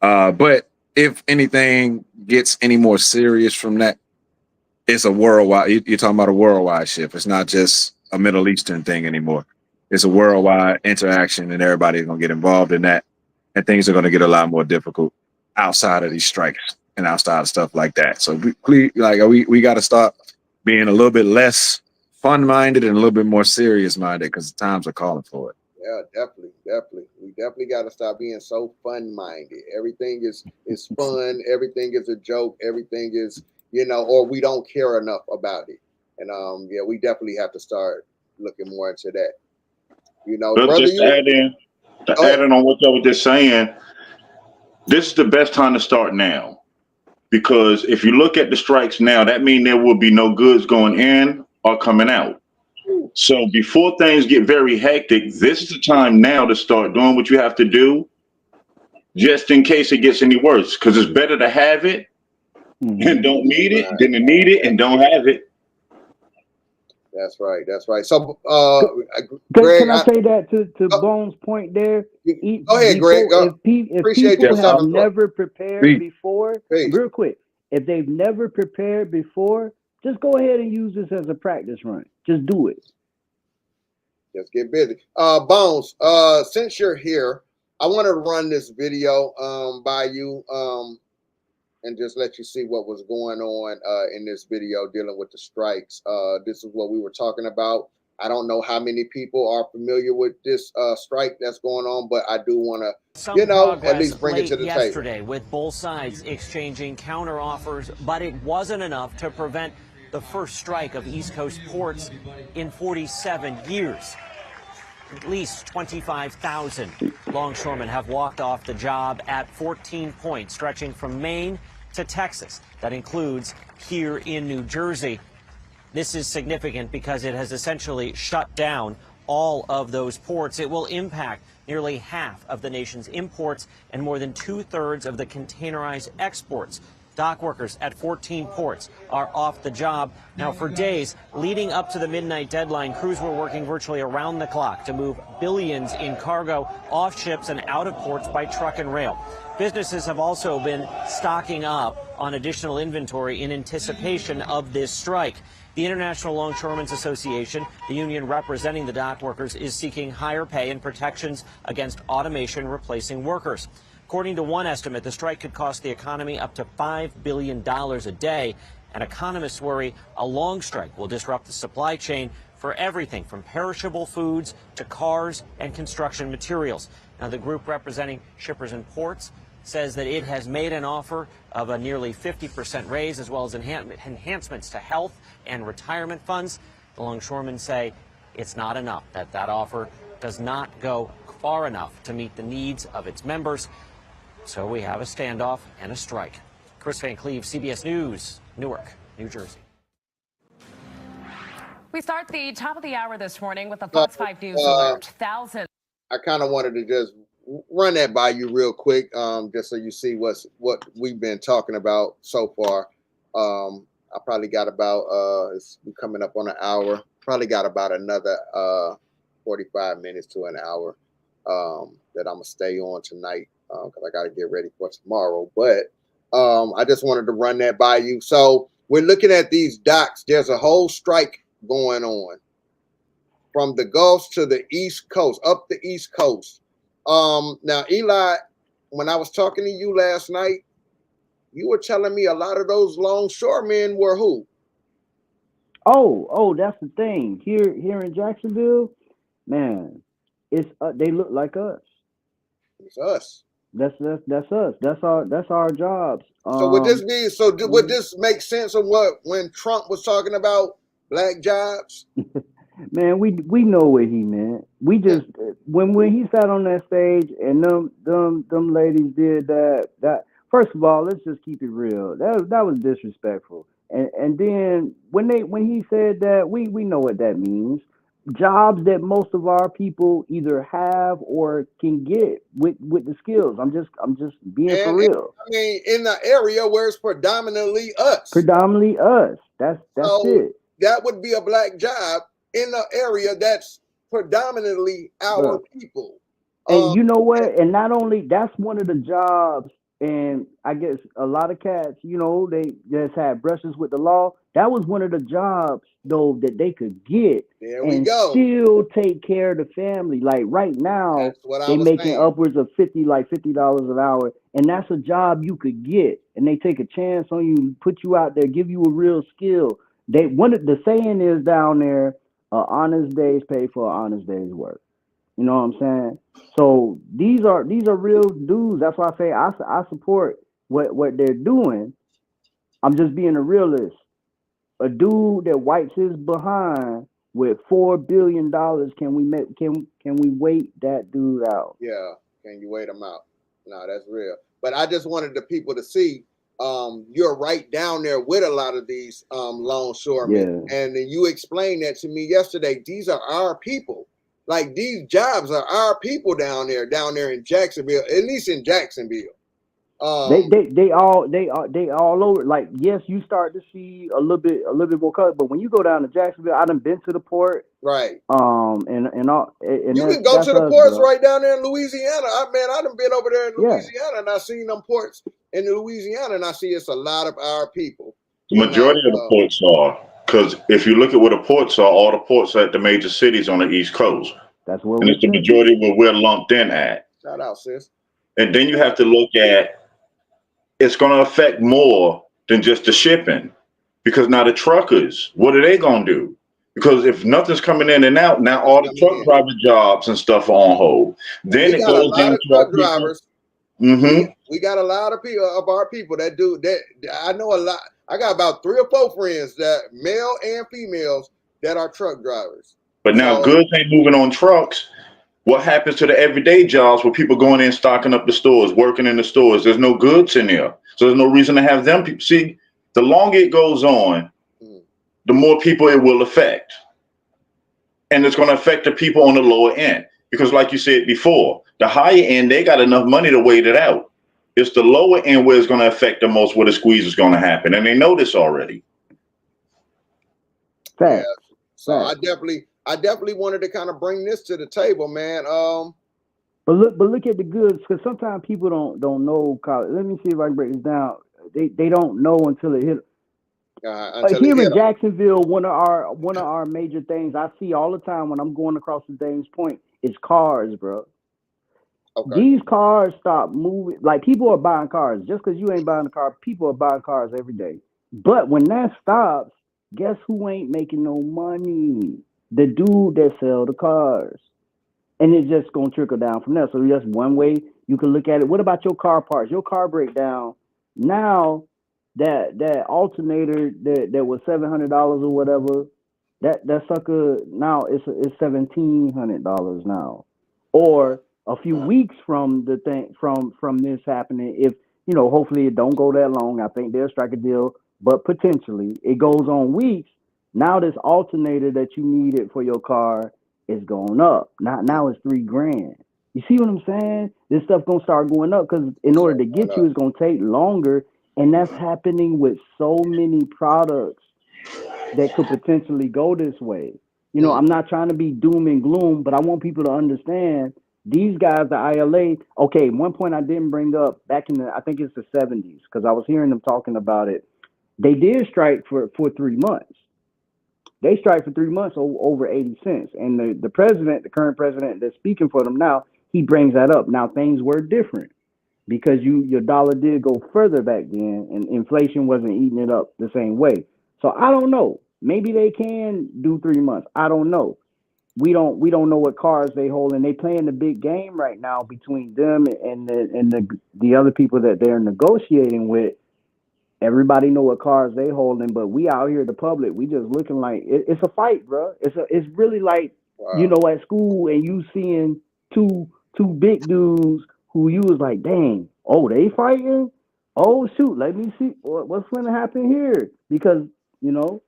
But if anything gets any more serious from that, it's a worldwide. You're talking about a worldwide shift. It's not just a Middle Eastern thing anymore. It's a worldwide interaction, and everybody's gonna get involved in that, and things are gonna get a lot more difficult outside of these strikes and outside of stuff like that. So we got to start being a little bit less fun-minded and a little bit more serious-minded, because the times are calling for it. Yeah, definitely. We definitely got to stop being so fun-minded. Everything is fun. Everything is a joke. Everything is, or we don't care enough about it. And we definitely have to start looking more into that. But just adding on what y'all were just saying, this is the best time to start now, because if you look at the strikes now, that means there will be no goods going in or coming out. So before things get very hectic, this is the time now to start doing what you have to do, just in case it gets any worse. Because it's better to have it and don't need it than to need it and don't have it. That's right. So, Greg, can I say that to Bones' point there? Go ahead, Greg. If people have never prepared before, real quick, if they've never prepared before, just go ahead and use this as a practice run. Just do it. Just get busy. Bones, since you're here, I want to run this video by you and just let you see what was going on in this video dealing with the strikes. This is what we were talking about. I don't know how many people are familiar with this strike that's going on, but I do want to, at least bring it to the table. Yesterday, with both sides exchanging counteroffers, but it wasn't enough to prevent the first strike of East Coast ports in 47 years. At least 25,000 longshoremen have walked off the job at 14 points, stretching from Maine to Texas. That includes here in New Jersey. This is significant because it has essentially shut down all of those ports. It will impact nearly half of the nation's imports and more than 2/3 of the containerized exports. Dock workers at 14 ports are off the job. Now, for days leading up to the midnight deadline, crews were working virtually around the clock to move billions in cargo off ships and out of ports by truck and rail. Businesses have also been stocking up on additional inventory in anticipation of this strike. The International Longshoremen's Association, the union representing the dock workers, is seeking higher pay and protections against automation replacing workers. According to one estimate, the strike could cost the economy up to $5 billion a day, and economists worry a long strike will disrupt the supply chain for everything from perishable foods to cars and construction materials. Now, the group representing shippers and ports says that it has made an offer of a nearly 50% raise, as well as enhancements to health and retirement funds. The longshoremen say it's not enough, that offer does not go far enough to meet the needs of its members. So we have a standoff and a strike. Chris Van Cleve, CBS News, Newark, New Jersey. We start the top of the hour this morning with the Fox 5 News alert. Thousands. I kind of wanted to just run that by you real quick, just so you see what we've been talking about so far. I probably got about it's coming up on an hour. Probably got about another 45 minutes to an hour that I'm gonna stay on tonight because I got to get ready for tomorrow. But I just wanted to run that by you. So we're looking at these docks. There's a whole strike going on from the Gulf to the East Coast, up the East Coast. Now, Eli, when I was talking to you last night, you were telling me a lot of those longshoremen were who? Oh, that's the thing. Here in Jacksonville, man, it's they look like us. It's us. That's us. That's our jobs. So would this be? So would this make sense of what when Trump was talking about black jobs? Man, we know what he meant. We just when he sat on that stage and them ladies did that. First of all, let's just keep it real. That was disrespectful. And then when he said that, we know what that means. Jobs that most of our people either have or can get with the skills. I'm just being for real. I mean, in the area where it's predominantly us. Predominantly us. That's it. That would be a black job in the area that's predominantly our people. And you know what? And not only that's one of the jobs. And I guess a lot of cats, they just had brushes with the law. That was one of the jobs, though, that they could get and still take care of the family. Like right now, they making upwards of $50 an hour, and that's a job you could get. And they take a chance on you, put you out there, give you a real skill. The saying is down there, honest day's pay for an honest day's work. You know what I'm saying? So these are real dudes. That's why I say I support what they're doing. I'm just being a realist. A dude that wipes his behind with $4 billion, can we wait that dude out? Yeah, can you wait him out? No, that's real. But I just wanted the people to see you're right down there with a lot of these longshoremen. Yeah. And then you explained that to me yesterday. These are our people. Like these jobs are our people down there in Jacksonville, at least in Jacksonville. They all over. Like, yes, you start to see a little bit more color, but when you go down to Jacksonville, I done been to the port. Right. And you can go to the ports right down there in Louisiana. I done been over there in Louisiana and I seen them ports in Louisiana, and I see it's a lot of our people. The majority of the ports are. Because if you look at where the ports are, all the ports are at the major cities on the East Coast. That's where and it's the majority where we're lumped in at. Shout out, sis. And then you have to look at, it's going to affect more than just the shipping. Because now the truckers, what are they going to do? Because if nothing's coming in and out, now all the truck driver jobs and stuff are on hold. Then it goes down to truck drivers. Mm-hmm. We got a lot of people of our people that do that. I know a lot. I got about 3 or 4 friends that male and females that are truck drivers. But now goods ain't moving on trucks. What happens to the everyday jobs where people going in, stocking up the stores, working in the stores? There's no goods in there. So there's no reason to have them people. See, the longer it goes on, the more people it will affect. And it's going to affect the people on the lower end. Because like you said before, the higher end, they got enough money to wait it out. It's the lower end where it's going to affect the most, where the squeeze is going to happen. And they know this already. Yeah. So I definitely wanted to kind of bring this to the table, man. But look at the goods, because sometimes people don't know college. Let me see if I can break this down. They don't know until it hit. Here in Jacksonville, one of our major things I see all the time when I'm going across the Dames Point is cars, bro. Okay. These cars stop moving. Like, people are buying cars. Just because you ain't buying a car, people are buying cars every day. But when that stops, guess who ain't making no money? The dude that sell the cars. And it's just going to trickle down from there. So that's one way you can look at it. What about your car parts? Your car breakdown. Now, that alternator that was $700 or whatever, that sucker, now it's $1,700 now. Or a few weeks from the thing from this happening, if hopefully it don't go that long, I think they'll strike a deal, but potentially it goes on weeks. Now this alternator that you needed for your car is going up. Now it's $3,000. You see what I'm saying? This stuff gonna start going up because in order to get you, it's gonna take longer, and that's happening with so many products that could potentially go this way. You know, I'm not trying to be doom and gloom, but I want people to understand these guys, the ILA. Okay, one point I didn't bring up back in I think it's the 70s, because I was hearing them talking about it. They did strike for 3 months. They strike for 3 months over 80 cents. And the president, the current president that's speaking for them now, he brings that up. Now things were different because your dollar did go further back then, and inflation wasn't eating it up the same way. So I don't know. Maybe they can do 3 months. I don't know. We don't know what cards they hold, and they playing the big game right now between them and the other people that they're negotiating with. Everybody know what cards they holding, but we out here, the public, we just looking like it's a fight, bro. It's really like you know, at school, and you seeing two big dudes who you was like, dang, oh, they fighting. Oh shoot, let me see what's going to happen here, because you know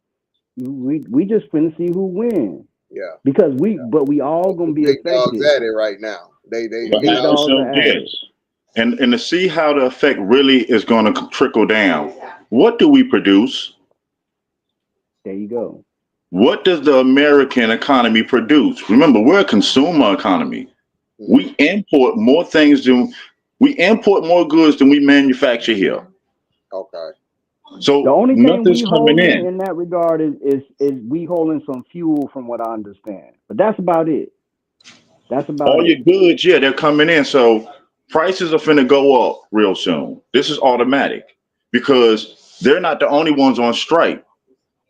we just finna see who wins. Yeah. Because we all gonna be big affected. dogs at it right now. They But big how dogs so? are at it. Yes. And to see how the effect really is going to trickle down, what do we produce? There you go. What does the American economy produce? Remember, we're a consumer economy. We import more things than we import more goods than we manufacture here. Okay. So The only thing we nothing's coming holding in. that regard is we holding some fuel, from what I understand. But that's about it. That's about All your it. goods, yeah, they're coming in. So prices are finna go up real soon. This is automatic because they're not the only ones on strike.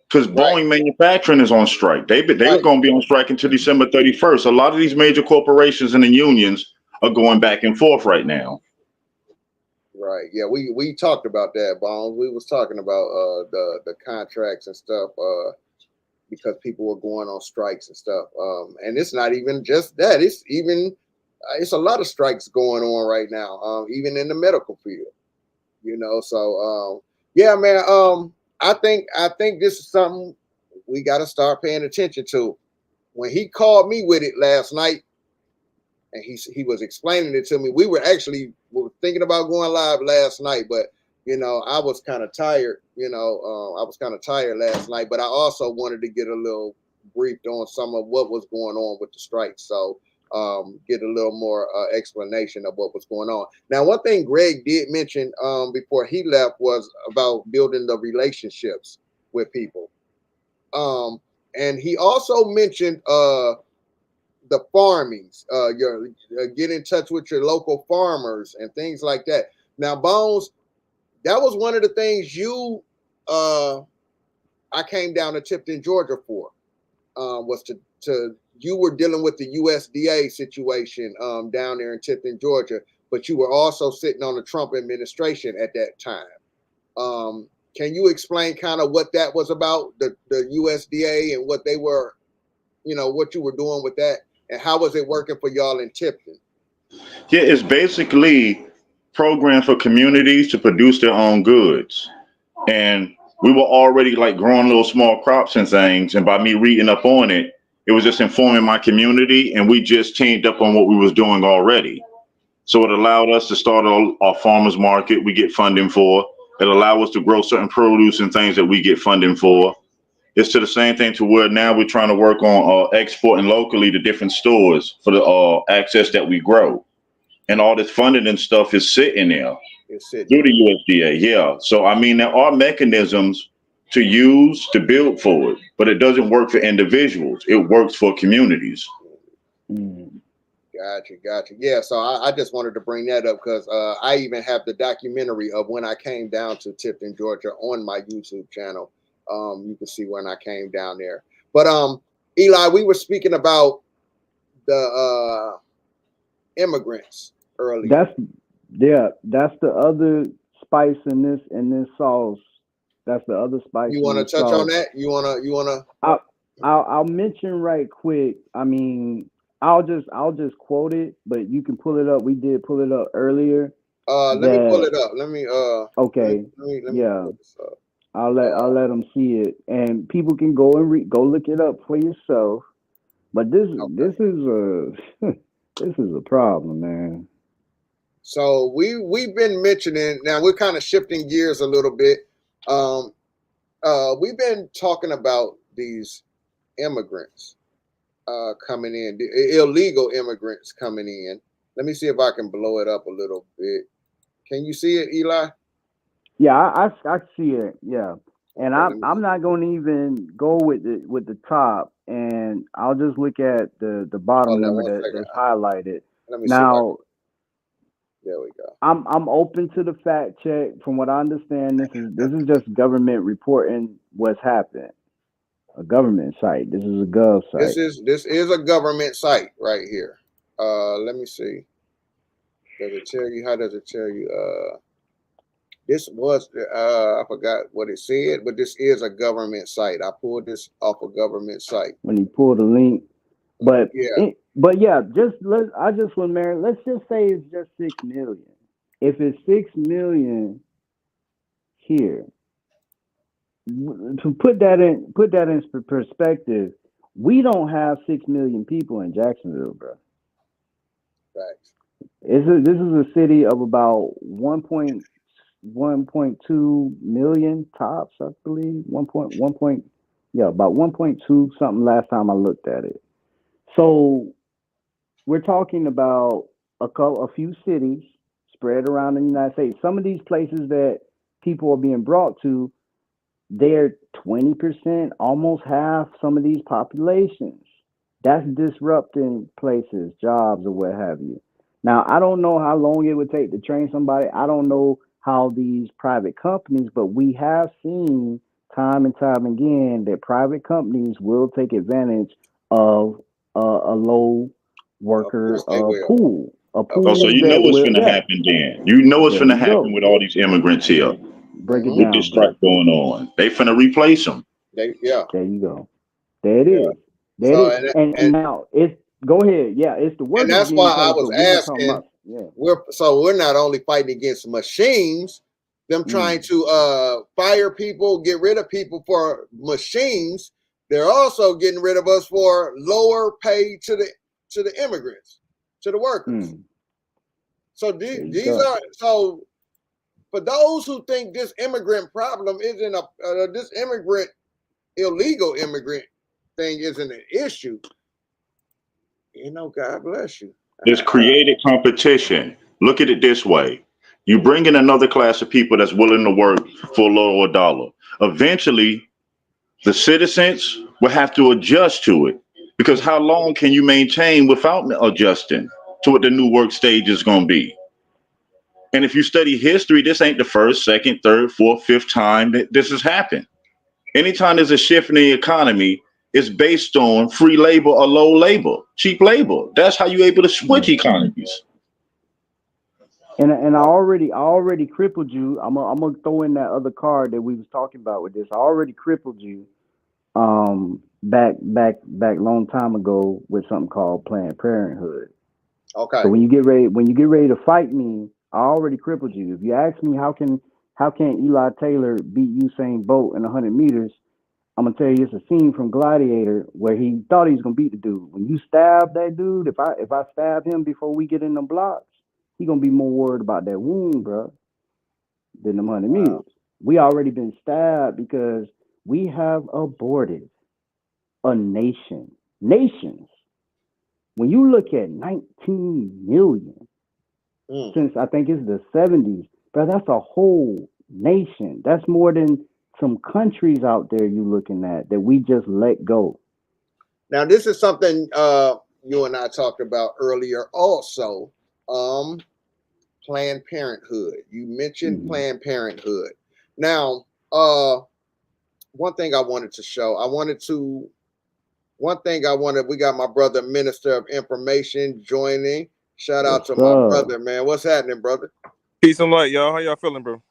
Because Boeing Manufacturing is on strike. They were going to be on strike until December 31st. A lot of these major corporations and the unions are going back and forth right now. Right. Yeah, we talked about that, Bones. We was talking about the contracts and stuff because people were going on strikes and stuff. And it's not even just that. It's a lot of strikes going on right now, even in the medical field. You know, so yeah, man. I think this is something we got to start paying attention to. When he called me with it last night, and he was explaining it to me, we were thinking about going live last night, but you know, I was kind of tired. You know, I was kind of tired last night, but I also wanted to get a little briefed on some of what was going on with the strike. So get a little more explanation of what was going on. Now, one thing Greg did mention before he left was about building the relationships with people. And he also mentioned the farmings, get in touch with your local farmers and things like that. Now, Bones, that was one of the things I came down to Tipton, Georgia for, was to you were dealing with the USDA situation down there in Tipton, Georgia, but you were also sitting on the Trump administration at that time. Can you explain kind of what that was about, the USDA and what they were, you know, what you were doing with that, and how was it working for y'all in Tipton? Yeah, it's basically programs for communities to produce their own goods. And we were already like growing little small crops and things. And by me reading up on it, it was just informing my community, and we just teamed up on what we was doing already. So it allowed us to start our farmers market we get funding for. It allowed us to grow certain produce and things that we get funding for. It's to the same thing to where now we're trying to work on exporting locally to different stores for the access that we grow. And all this funding and stuff is sitting there through the USDA. Yeah. So, I mean, there are mechanisms to use to build for it, but it doesn't work for individuals. It works for communities. Gotcha. Yeah, so I just wanted to bring that up because I even have the documentary of when I came down to Tipton, Georgia on my YouTube channel. You can see when I came down there. But Eli, we were speaking about the immigrants earlier. That's the other spice in this sauce. That's the other spice. You want to touch on that? You wanna? I'll mention right quick. I mean, I'll just quote it, but you can pull it up. We did pull it up earlier. Let me pull it up. Let me okay. Let me yeah. pull this up. I'll let them see it, and people can go and go look it up for yourself. But this is This is a problem, man. So we've been mentioning, now we're kind of shifting gears a little bit. We've been talking about these immigrants coming in, the illegal immigrants coming in. Let me see if I can blow it up a little bit. Can you see it, Eli? Yeah, I see it. Yeah, and Okay, I'm not going to even go with the top, and I'll just look at the bottom hold on number one second. that's highlighted. Let me see if I can. Now, There we go. I'm open to the fact check. From what I understand, this is just government reporting what's happened. A government site. This is a gov site. This is a government site right here. Let me see. Does it tell you? How does it tell you? This was I forgot what it said, but this is a government site. I pulled this off a government site. When you pull the link, but Yeah. but yeah, I just want Mary. Let's just say it's just 6 million. If it's 6 million here, to put that in perspective, we don't have 6 million people in Jacksonville, bro. Facts. This is a city of about 1.2 million tops, I believe. About 1.2 something last time I looked at it. So we're talking about a few cities spread around the United States. Some of these places that people are being brought to, they're 20%, almost half some of these populations. That's disrupting places, jobs, or what have you. Now, I don't know how long it would take to train somebody. I don't know how these private companies, but we have seen time and time again that private companies will take advantage of a low worker pool. A pool So you know that what's will, going to happen then. You know what's there going to you happen go. with all these immigrants here. Break it With down, this bro. strike going on. They finna replace them. There you go. There it is. There So it is. And now it's go ahead. Yeah, it's the workers that's being why I replaced, was but we're not talking asking. about We're not only fighting against machines, them trying to fire people, get rid of people for machines. They're also getting rid of us for lower pay to the immigrants, to the workers. So these are so for those who think this immigrant problem isn't this illegal immigrant thing isn't an issue. God bless you. There's created competition. Look at it this way. You bring in another class of people that's willing to work for a lower dollar. Eventually, the citizens will have to adjust to it. Because how long can you maintain without adjusting to what the new work stage is going to be? And if you study history, this ain't the first, second, third, fourth, fifth time that this has happened. Anytime there's a shift in the economy, it's based on free labor or low labor, cheap labor. That's how you're able to switch economies. And I already crippled you. I'm gonna throw in that other card that we was talking about with this. I already crippled you back long time ago with something called Planned Parenthood. Okay. So when you get ready to fight me, I already crippled you. If you ask me how can Eli Taylor beat Usain Bolt in 100 meters, I'm gonna tell you it's a scene from Gladiator where he thought he was gonna beat the dude. When you stab that dude, if I stab him before we get in them blocks, he gonna be more worried about that wound, bro, than them 100 meters. We already been stabbed because we have aborted a nation. Nations. When you look at 19 million since I think it's the 70s, bro, that's a whole nation. That's more than some countries out there you looking at that we just let go. Now, this is something you and I talked about earlier also. Planned Parenthood. You mentioned Planned Parenthood. Now, one thing I wanted to show, we got my brother, Minister of Information, joining. Shout out to my brother, man. What's happening, brother? Peace and light, y'all. How y'all feeling, bro?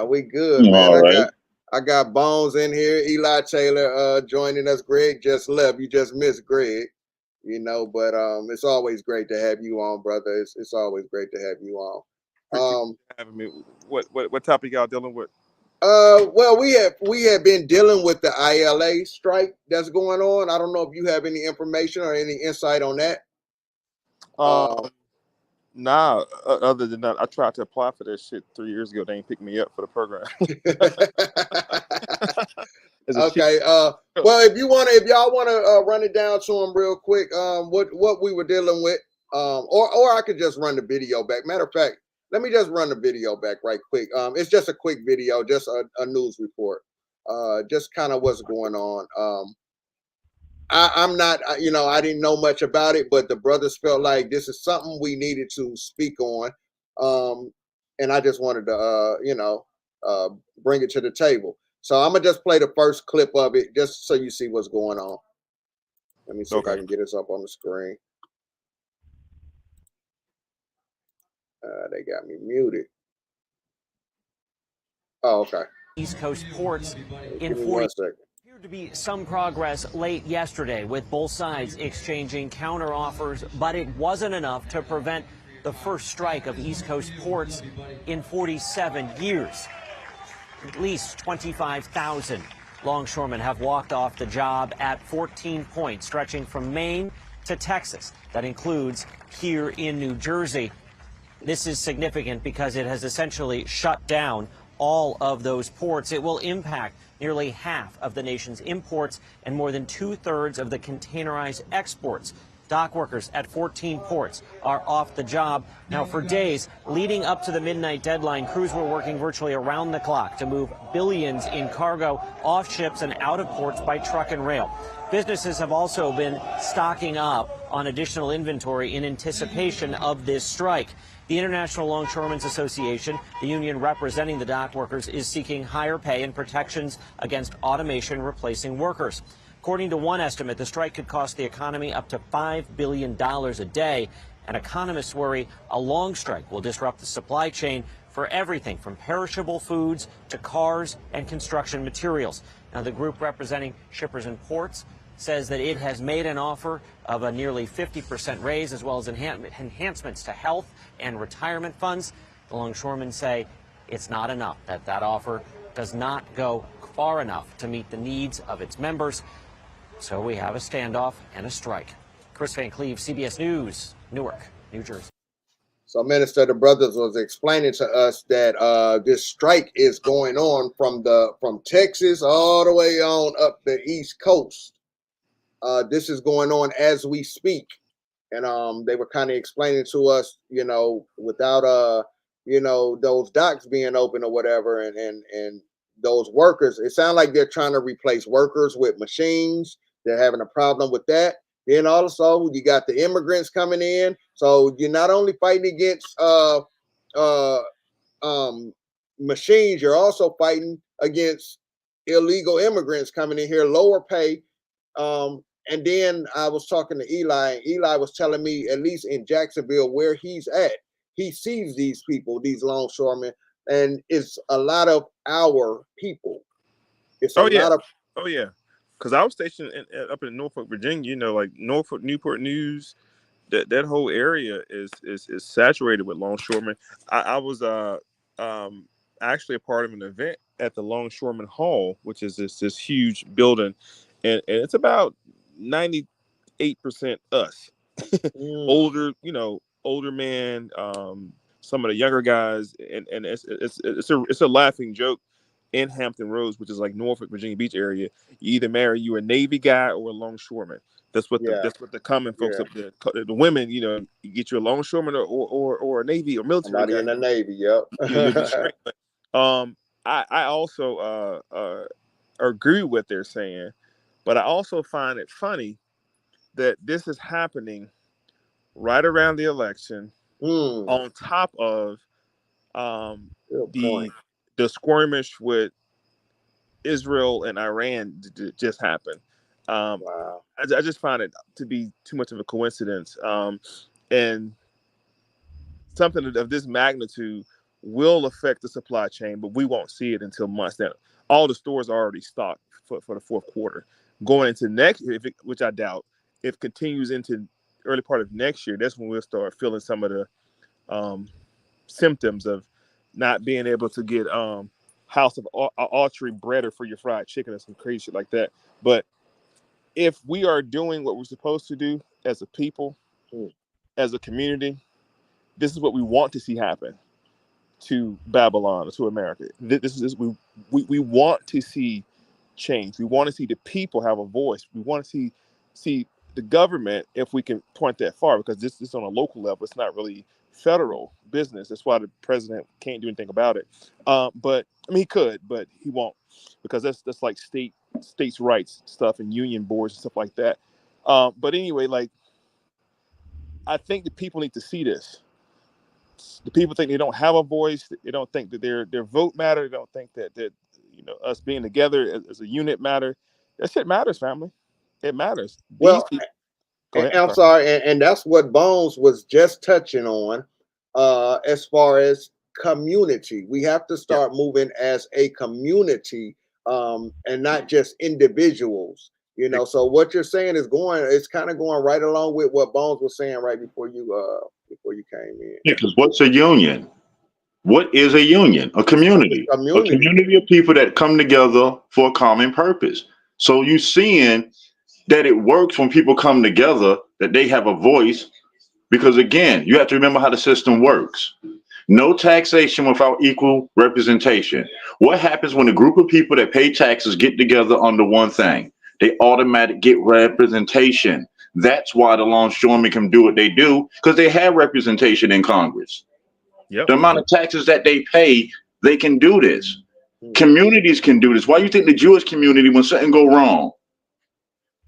We good, man. All right. I got Bones in here, Eli Taylor joining us. Greg just left. You just missed Greg, but it's always great to have you on, brother. It's always great to have you on. Having me. What topic y'all dealing with? Well, we have been dealing with the ILA strike that's going on. I don't know if you have any information or any insight on that. Nah, other than that, I tried to apply for that shit 3 years ago. They ain't picked me up for the program. Okay. Well, if y'all wanna run it down to him real quick, what we were dealing with, or I could just run the video back. Matter of fact, let me just run the video back right quick. It's just a quick video, just a news report, just kind of what's going on. I'm not, I didn't know much about it, but the brothers felt like this is something we needed to speak on, and I just wanted to, bring it to the table. So I'm gonna just play the first clip of it, just so you see what's going on. Let me see if I can get this up on the screen. They got me muted. Oh, okay. East Coast ports in Give me 40. 1 second. Appeared to be some progress late yesterday with both sides exchanging counteroffers, but it wasn't enough to prevent the first strike of East Coast ports in 47 years. At least 25,000 longshoremen have walked off the job at 14 points stretching from Maine to Texas. That includes here in New Jersey. This is significant because it has essentially shut down all of those ports. It will impact nearly half of the nation's imports and more than 2/3 of the containerized exports. Dock workers at 14 ports are off the job. Now, for days leading up to the midnight deadline, crews were working virtually around the clock to move billions in cargo off ships and out of ports by truck and rail. Businesses have also been stocking up on additional inventory in anticipation of this strike. The International Longshoremen's Association, the union representing the dock workers, is seeking higher pay and protections against automation replacing workers. According to one estimate, the strike could cost the economy up to $5 billion a day, and economists worry a long strike will disrupt the supply chain for everything from perishable foods to cars and construction materials. Now, the group representing shippers and ports says that it has made an offer of a nearly 50% raise as well as enhancements to health and retirement funds. The longshoremen say it's not enough, that offer does not go far enough to meet the needs of its members. So we have a standoff and a strike. Chris Van Cleve, CBS News, Newark, New Jersey. So Minister, the brothers was explaining to us that this strike is going on from Texas all the way on up the East Coast. This is going on as we speak. And they were kind of explaining to us, without those docks being open or whatever, and those workers, it sounds like they're trying to replace workers with machines. They're having a problem with that. Then also you got the immigrants coming in. So you're not only fighting against machines, you're also fighting against illegal immigrants coming in here, lower pay. And then I was talking to Eli, and Eli was telling me, at least in Jacksonville, where he's at, he sees these people, these longshoremen, and it's a lot of our people. It's a lot of. Oh yeah, because I was stationed up in Norfolk, Virginia. Like Norfolk, Newport News, that whole area is saturated with longshoremen. I was actually a part of an event at the Longshoreman Hall, which is this huge building, and it's about 98% us. older men, some of the younger guys, and it's a laughing joke in Hampton Roads, which is like Norfolk, Virginia Beach area. You either marry a Navy guy or a longshoreman. That's what the common folks up there. The women, you get you a longshoreman or a Navy or military Somebody guy. in the Navy, yep. You'll be straight. I also agree with what they're saying, but I also find it funny that this is happening right around the election, on top of the skirmish with Israel and Iran just happened. Wow. I just find it to be too much of a coincidence, and something of this magnitude will affect the supply chain, but we won't see it until months down. All the stores are already stocked for the fourth quarter. Going into next year, which I doubt, if it continues into early part of next year, that's when we'll start feeling some of the symptoms of not being able to get House of Autry bread for your fried chicken or some crazy shit like that. But if we are doing what we're supposed to do as a people, as a community, this is what we want to see happen to Babylon or to America. This is we want to see change. We want to see the people have a voice. We want to see the government, if we can point that far, because this is on a local level. It's not really federal business. That's why the president can't do anything about it. But I mean, he could, but he won't, because that's like states' rights stuff and union boards and stuff like that. But anyway, like, I think the people need to see this. The people think they don't have a voice. They don't think that their vote matter. They don't think that us being together as a unit matter. That shit matters, family. It matters. Well, Go ahead. I'm sorry, and that's what Bones was just touching on. As far as community, we have to start moving as a community, and not just individuals. So what you're saying is it's kind of going right along with what Bones was saying right before you came in. Yeah, because what's a union? What is a union? A community. A community of people that come together for a common purpose. So you seeing that it works when people come together, that they have a voice, because again, you have to remember how the system works. No taxation without equal representation. What happens when a group of people that pay taxes get together under one thing? They automatically get representation. That's why the longshoremen can do what they do, because they have representation in Congress. Yep. The amount of taxes that they pay, they can do this. Communities can do this. Why do you think the Jewish community, when something go wrong,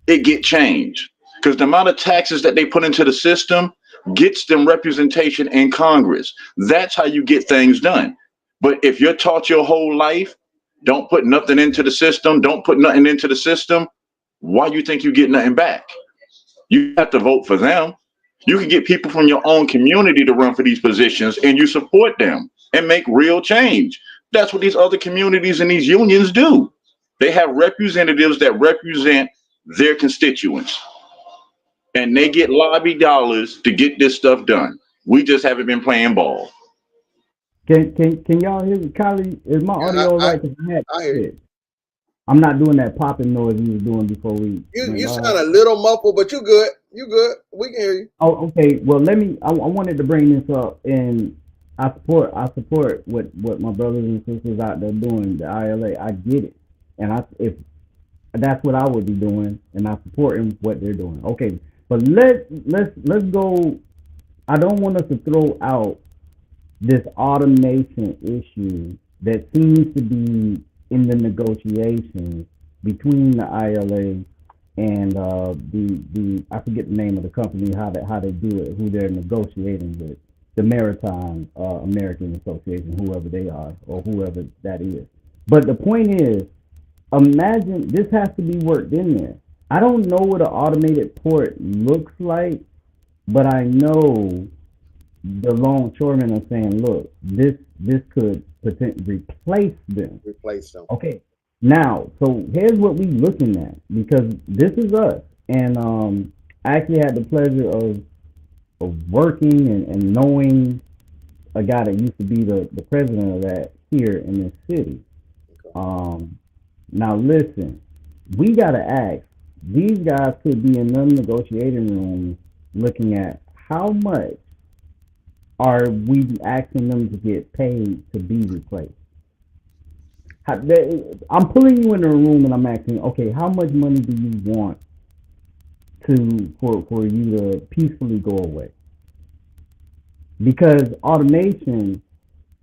it get changed? Because the amount of taxes that they put into the system gets them representation in Congress. That's how you get things done. But if you're taught your whole life, don't put nothing into the system, why you think you get nothing back? You have to vote for them. You can get people from your own community to run for these positions, and you support them and make real change. That's what these other communities and these unions do. They have representatives that represent their constituents, and they get lobby dollars to get this stuff done. We just haven't been playing ball. Can y'all hear me? CALI, is my audio right? I hear you. I'm not doing that popping noise you was doing before we. You sound a little muffled, but you good. You good. We can hear you. Oh, okay. Well, I wanted to bring this up, and I support what my brothers and sisters out there doing, the ILA. I get it, and if that's what I would be doing, and I support what they're doing. Okay, but let's go. I don't want us to throw out this automation issue that seems to be in the negotiations between the ILA and the I forget the name of the company, how they do it, who they're negotiating with, the Maritime American Association, whoever they are or whoever that is. But the point is, imagine this has to be worked in there. I don't know what an automated port looks like, but I know the longshoremen are saying, look, this could potentially replace them. Okay. Now, so here's what we looking at, because this is us. And I actually had the pleasure of working and knowing a guy that used to be the president of that here in this city. Now listen, we gotta ask, these guys could be in the negotiating room looking at how much are we asking them to get paid to be replaced. I'm pulling you in a room and I'm asking, okay, how much money do you want for you to peacefully go away? Because automation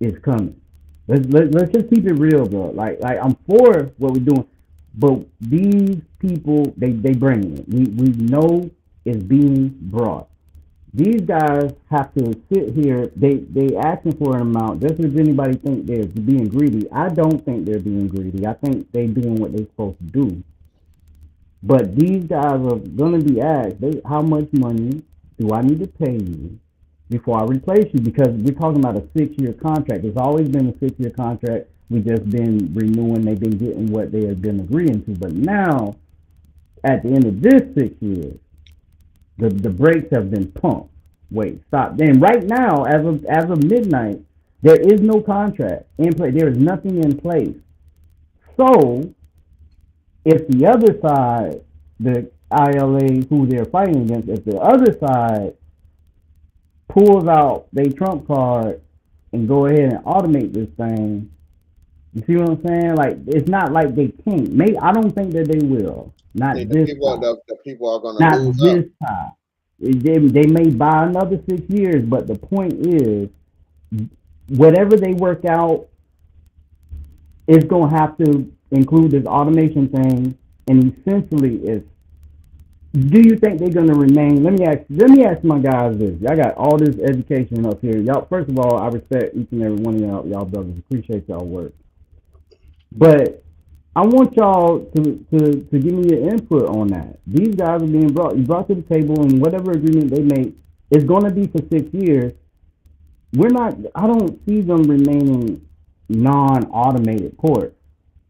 is coming. Let's just keep it real, bro. Like I'm for what we're doing, but these people they bring it. We know it's being brought. These guys have to sit here. They asking for an amount. Just as anybody think they're being greedy, I don't think they're being greedy. I think they're doing what they're supposed to do. But these guys are gonna be asked, how much money do I need to pay you before I replace you? Because we're talking about a 6-year contract. It's always been a 6-year contract. We just been renewing. They've been getting what they have been agreeing to. But now, at the end of this 6 years, the brakes have been pumped. Wait, stop. Then right now, as of midnight, there is no contract in place. There is nothing in place. So, if the other side, the ILA, who they're fighting against, if the other side pulls out their trump card and go ahead and automate this thing, you see what I'm saying? Like, it's not like they can't. Maybe I don't think that they will. Not The this people, time. the people are gonna Not lose up. this time. They may buy another 6 years, but the point is, whatever they work out, it's gonna have to include this automation thing, and essentially, it's. Do you think they're gonna remain? Let me ask my guys this. I got all this education up here. Y'all, first of all, I respect each and every one of y'all brothers. Appreciate y'all work. But I want y'all to give me your input on that. These guys are being brought to the table, and whatever agreement they make is going to be for 6 years. I don't see them remaining non-automated ports,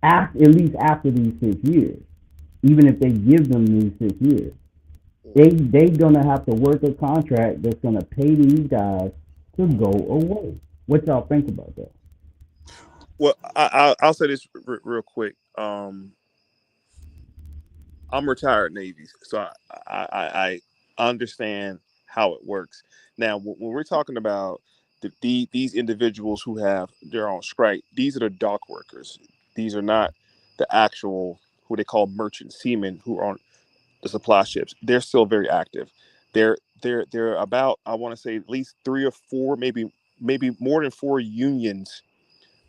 at least after these 6 years. Even if they give them these 6 years, they gonna have to work a contract that's gonna pay these guys to go away. What y'all think about that? Well, I'll say this real quick. I'm retired Navy, so I understand how it works. Now, when we're talking about these individuals who have their own strike, these are the dock workers. These are not the actual who they call merchant seamen who are on the supply ships. They're still very active. They're about, I want to say, at least 3 or 4, maybe more than 4 unions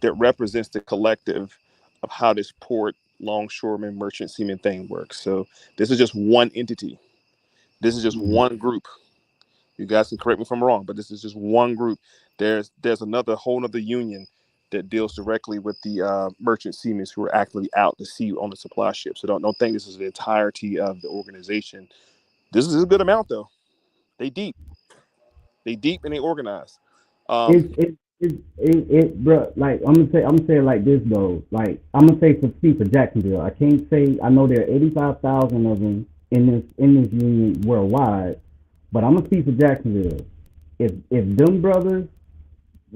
that represents the collective of how this port longshoreman merchant seaman thing works. So this is just one entity. This is just one group. You guys can correct me if I'm wrong, but this is just one group. There's another whole other union that deals directly with the merchant seamen who are actually out to sea on the supply ship. So don't think this is the entirety of the organization. This is a good amount though. They deep and they organized. Bro. Like I'm gonna say it like this though. Like I'm gonna speak for Jacksonville. I can't say I know there are 85,000 of them in this union worldwide, but I'm gonna speak for Jacksonville. If them brothers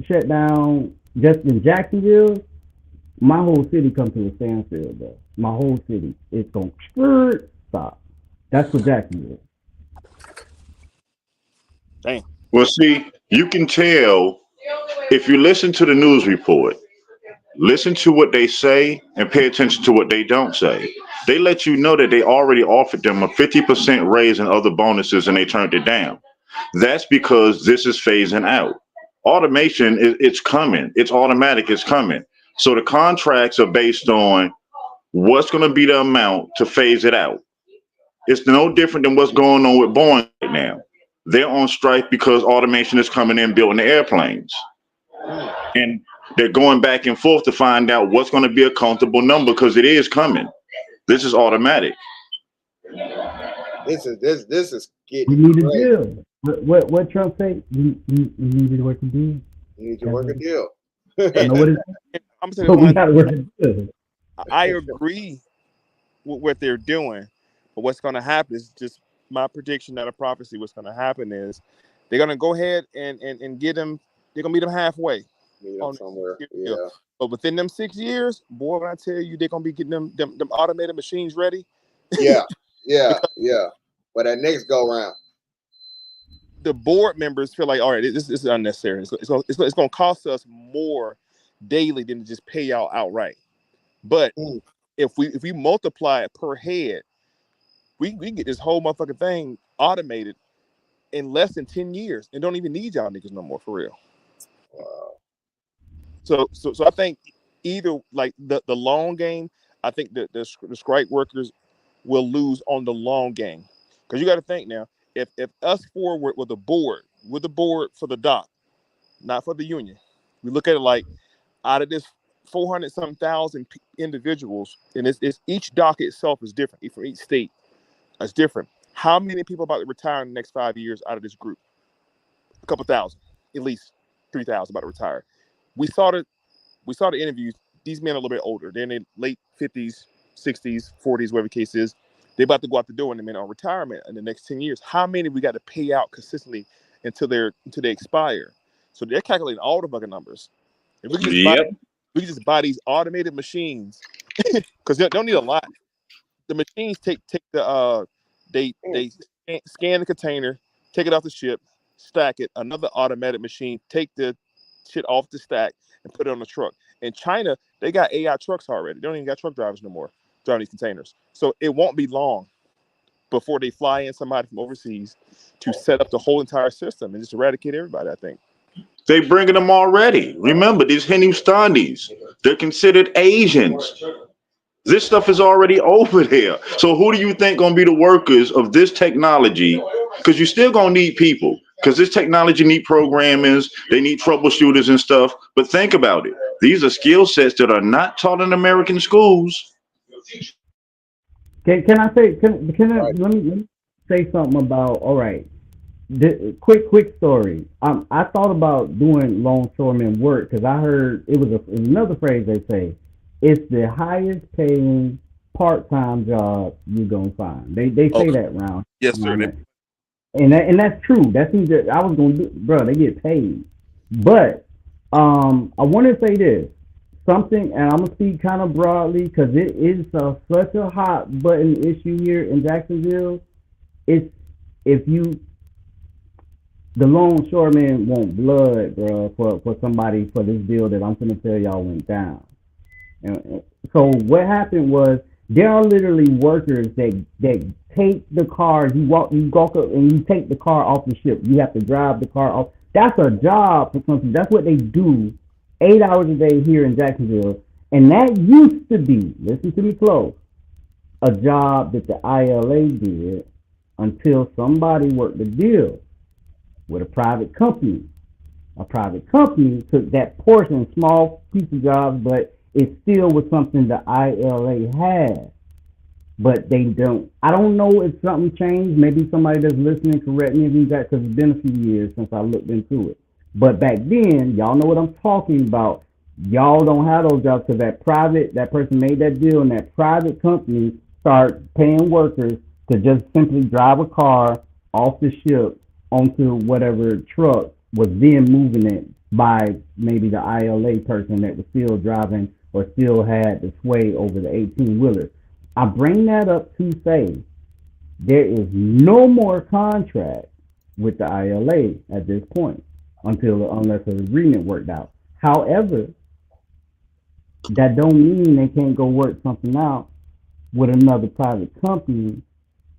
shut down just in Jacksonville, my whole city come to a standstill. Though my whole city, it's gonna stop. That's for Jacksonville. Damn. Well, see, you can tell if you listen to the news report, listen to what they say, and pay attention to what they don't say. They let you know that they already offered them a 50% raise and other bonuses, and they turned it down. That's because this is phasing out. Automation, it's coming. It's automatic. It's coming. So the contracts are based on what's going to be the amount to phase it out. It's no different than what's going on with Boeing right now. They're on strike because automation is coming in building the airplanes. And they're going back and forth to find out what's going to be a comfortable number because it is coming. This is automatic. This is getting. We need a deal. What Trump say? We need to work a deal. You need to work a deal. I know what it is. I'm saying we got to work a deal. I agree with what they're doing, but what's going to happen is just my prediction, not a prophecy. What's going to happen is they're going to go ahead and get them. They're going to meet them halfway. Meet them somewhere. Yeah. But within them 6 years, boy, when I tell you, they're going to be getting them automated machines ready. Yeah. But that next go round, the board members feel like, all right, this is unnecessary. It's going to cost us more daily than to just pay y'all outright. But if we multiply it per head, we can get this whole motherfucking thing automated in less than 10 years and don't even need y'all niggas no more, for real. Wow. So I think either like the long game, I think that the strike workers will lose on the long game. Because you got to think now, if us four were with the board for the dock, not for the union, we look at it like out of this 400-something thousand individuals, and it's each dock itself is different from each state. It's different. How many people about to retire in the next 5 years out of this group? A couple thousand, at least 3,000 about to retire. We saw the interviews. These men are a little bit older. They're in their late 50s, 60s, 40s, whatever the case is. They're about to go out the door and they're on retirement in the next 10 years. How many we got to pay out consistently until they expire? So they're calculating all the fucking numbers. If we can just buy these automated machines, because they don't need a lot. The machines take the they scan the container, take it off the ship, stack it, another automatic machine take the shit off the stack and put it on the truck. In China, they got AI trucks already. They don't even got truck drivers no more driving these containers. So it won't be long before they fly in somebody from overseas to set up the whole entire system and just eradicate everybody, I think. They bringing them already. Remember, these Hindustanis, they're considered Asians. This stuff is already over there. So who do you think gonna be the workers of this technology? Because you're still gonna need people. Because this technology need programmers, they need troubleshooters and stuff. But think about it. These are skill sets that are not taught in American schools. Can I say? Can I let me say something about? All right, quick story. I thought about doing longshoreman work because I heard it was another phrase they say. It's the highest paying part-time job you're gonna find. They say that round. Yes, sir. And that's true. That's that I was gonna do, bro. They get paid, but I want to say this something, and I'm gonna speak kind of broadly because it is such a hot button issue here in Jacksonville. It's if you the longshoremen want blood, bro, for somebody for this deal that I'm gonna tell y'all went down. And so what happened was there are literally workers that take the car. You walk up and you take the car off the ship. You have to drive the car off. That's a job for some people. That's what they do 8 hours a day here in Jacksonville. And that used to be, listen to me close, a job that the ILA did until somebody worked a deal with a private company. A private company took that portion, small piece of jobs, but it still was something the ILA had. But they don't. I don't know if something changed. Maybe somebody that's listening correct me if he's that, because it's been a few years since I looked into it. But back then, y'all know what I'm talking about. Y'all don't have those jobs because that person made that deal, and that private company start paying workers to just simply drive a car off the ship onto whatever truck was then moving it by maybe the ILA person that was still driving or still had the sway over the 18-wheeler. I bring that up to say there is no more contract with the ILA at this point unless an agreement worked out. However, that don't mean they can't go work something out with another private company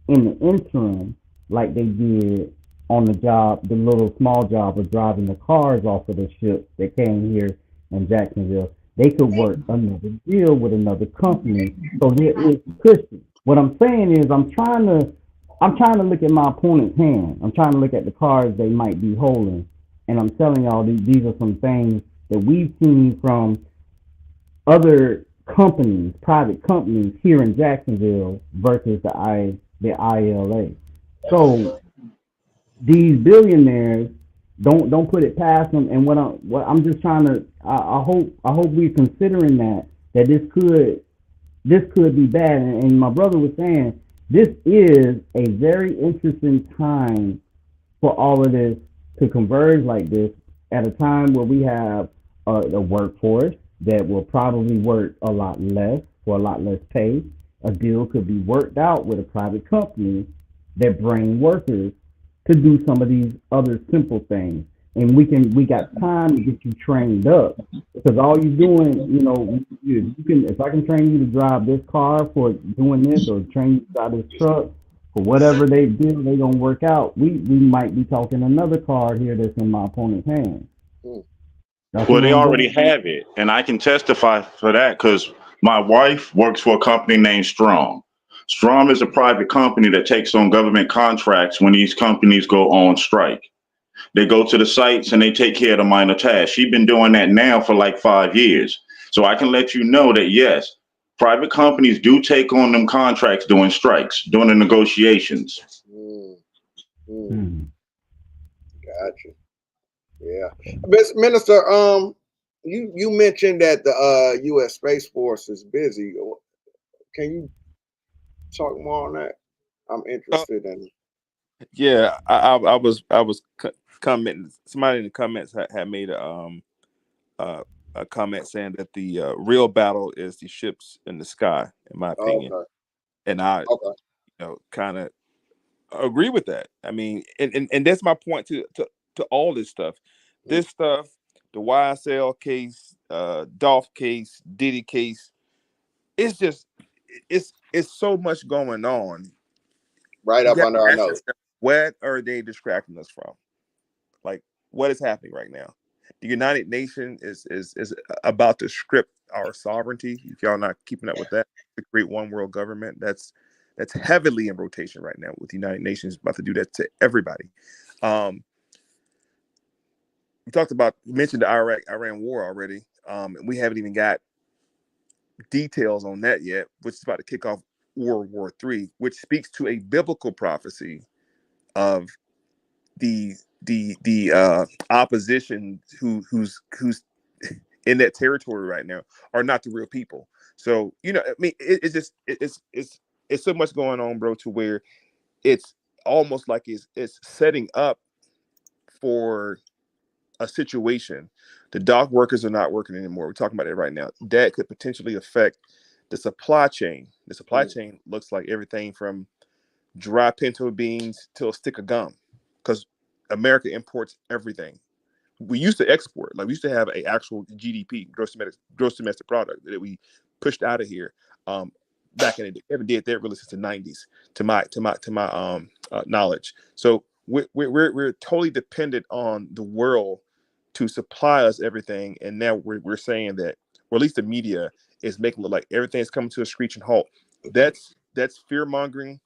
in the interim, like they did on the job, the little small job of driving the cars off of the ship that came here in Jacksonville. They could work another deal with another company, so there is cushion. What I'm saying is, I'm trying to look at my opponent's hand. I'm trying to look at the cards they might be holding, and I'm telling y'all these are some things that we've seen from other companies, private companies here in Jacksonville versus the ILA. So these billionaires don't put it past them. And what I'm just trying to, I hope we're considering that this could be bad. And my brother was saying this is a very interesting time for all of this to converge like this at a time where we have a workforce that will probably work a lot less for a lot less pay. A deal could be worked out with a private company that bring workers to do some of these other simple things. And we got time to get you trained up, because all you're doing, you can, if I can train you to drive this car for doing this, or train you to drive this truck for whatever they do, they gonna work out. We might be talking another car here that's in my opponent's hand. Well, they already have it, and I can testify for that because my wife works for a company named Strom. Strom is a private company that takes on government contracts when these companies go on strike. They go to the sites and they take care of the minor tasks. She's been doing that now for like 5 years. So I can let you know that, yes, private companies do take on them contracts during strikes, during the negotiations. Gotcha. Yeah. Minister, you mentioned that the U.S. Space Force is busy. Can you talk more on that? I'm interested in. Yeah, I was commenting. Somebody in the comments had made a comment saying that the real battle is the ships in the sky, in my opinion. Okay. And I, kind of agree with that. I mean, and that's my point to all this stuff. This stuff, the YSL case, Dolph case, Diddy case, it's just it's so much going on. Right You up got under to our ask nose. yourself, what are they distracting us from? Like, what is happening right now? The United Nations is about to strip our sovereignty. If y'all not keeping up with that, to create one world government, that's heavily in rotation right now with the United Nations about to do that to everybody. We mentioned the Iran war already. We haven't even got details on that yet, which is about to kick off World War III, which speaks to a biblical prophecy of the opposition who's in that territory right now are not the real people. So I mean, it's so much going on, bro, to where it's almost like it's setting up for a situation. The dock workers are not working anymore. We're talking about it right now. That could potentially affect the supply chain. The supply chain looks like everything from dry pinto beans to a stick of gum, because America imports everything. We used to export, like we used to have a actual GDP, gross domestic product, that we pushed out of here. Back in the day, haven't did that really since the '90s, to my knowledge. So we're totally dependent on the world to supply us everything, and now we're saying that, or at least the media is making it look like everything's coming to a screeching halt. That's fear mongering.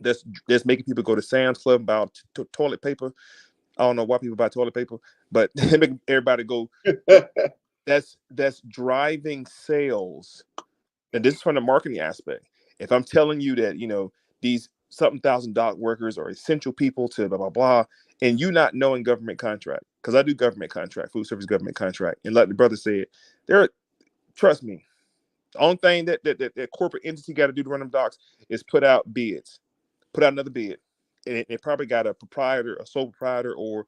That's making people go to Sam's Club about toilet paper. I don't know why people buy toilet paper, but they make everybody go. That's driving sales, and this is from the marketing aspect. If I'm telling you that these something thousand dock workers are essential people to blah blah blah, and you not knowing government contract, because I do government contract, food service government contract, and like the brother said, trust me, the only thing that corporate entity got to do to run them docks is put out bids. Put out another bid, and it probably got a proprietor, a sole proprietor, or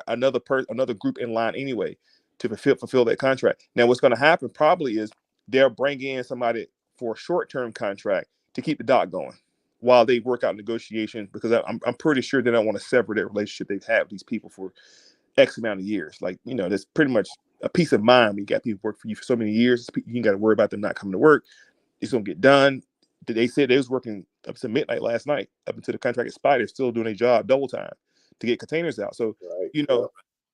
another group in line anyway to fulfill that contract. Now, what's going to happen probably is they'll bring in somebody for a short-term contract to keep the dock going while they work out negotiations, because I'm pretty sure they don't want to sever that relationship they've had with these people for X amount of years. Like, that's pretty much a peace of mind when you got people work for you for so many years. You ain't got to worry about them not coming to work. It's going to get done. They said they was working up to midnight last night, up until the contract expired. They're still doing a job double time to get containers out. So,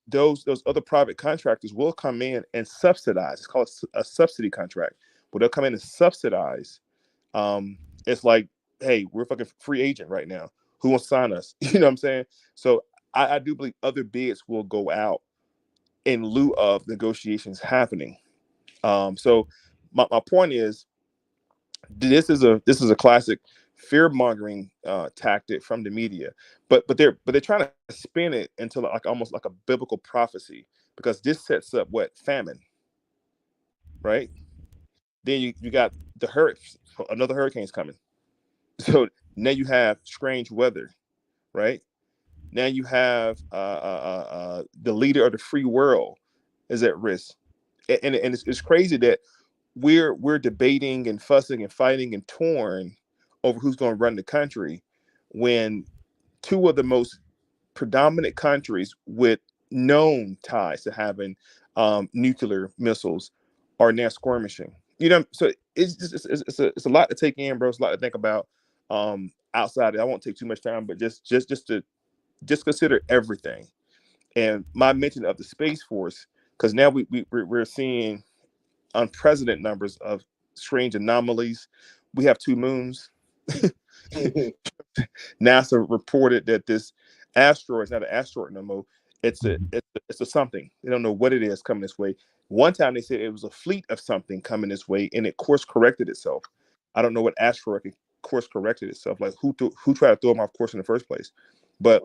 those other private contractors will come in and subsidize. It's called a subsidy contract, but they'll come in and subsidize. It's like, hey, we're a fucking free agent right now. Who wants to sign us? You know what I'm saying? So I do believe other bids will go out in lieu of negotiations happening. So my point is, this is a classic fear mongering tactic from the media, but they're trying to spin it into like almost like a biblical prophecy, because this sets up what? Famine, right? Then you got another hurricane's coming, so now you have strange weather, right? Now you have the leader of the free world is at risk, and it's crazy that we're debating and fussing and fighting and torn over who's going to run the country, when two of the most predominant countries with known ties to having nuclear missiles are now skirmishing. So it's a lot to take in, bro. It's a lot to think about. Outside it, I won't take too much time, but just consider everything. And my mention of the Space Force, because now we're seeing unprecedented numbers of strange anomalies. We have 2 moons. NASA reported that this asteroid is not an asteroid no more. It's a something. They don't know what it is coming this way. One time they said it was a fleet of something coming this way, and it course corrected itself. I don't know what asteroid course corrected itself. Like who tried to throw them off course in the first place? But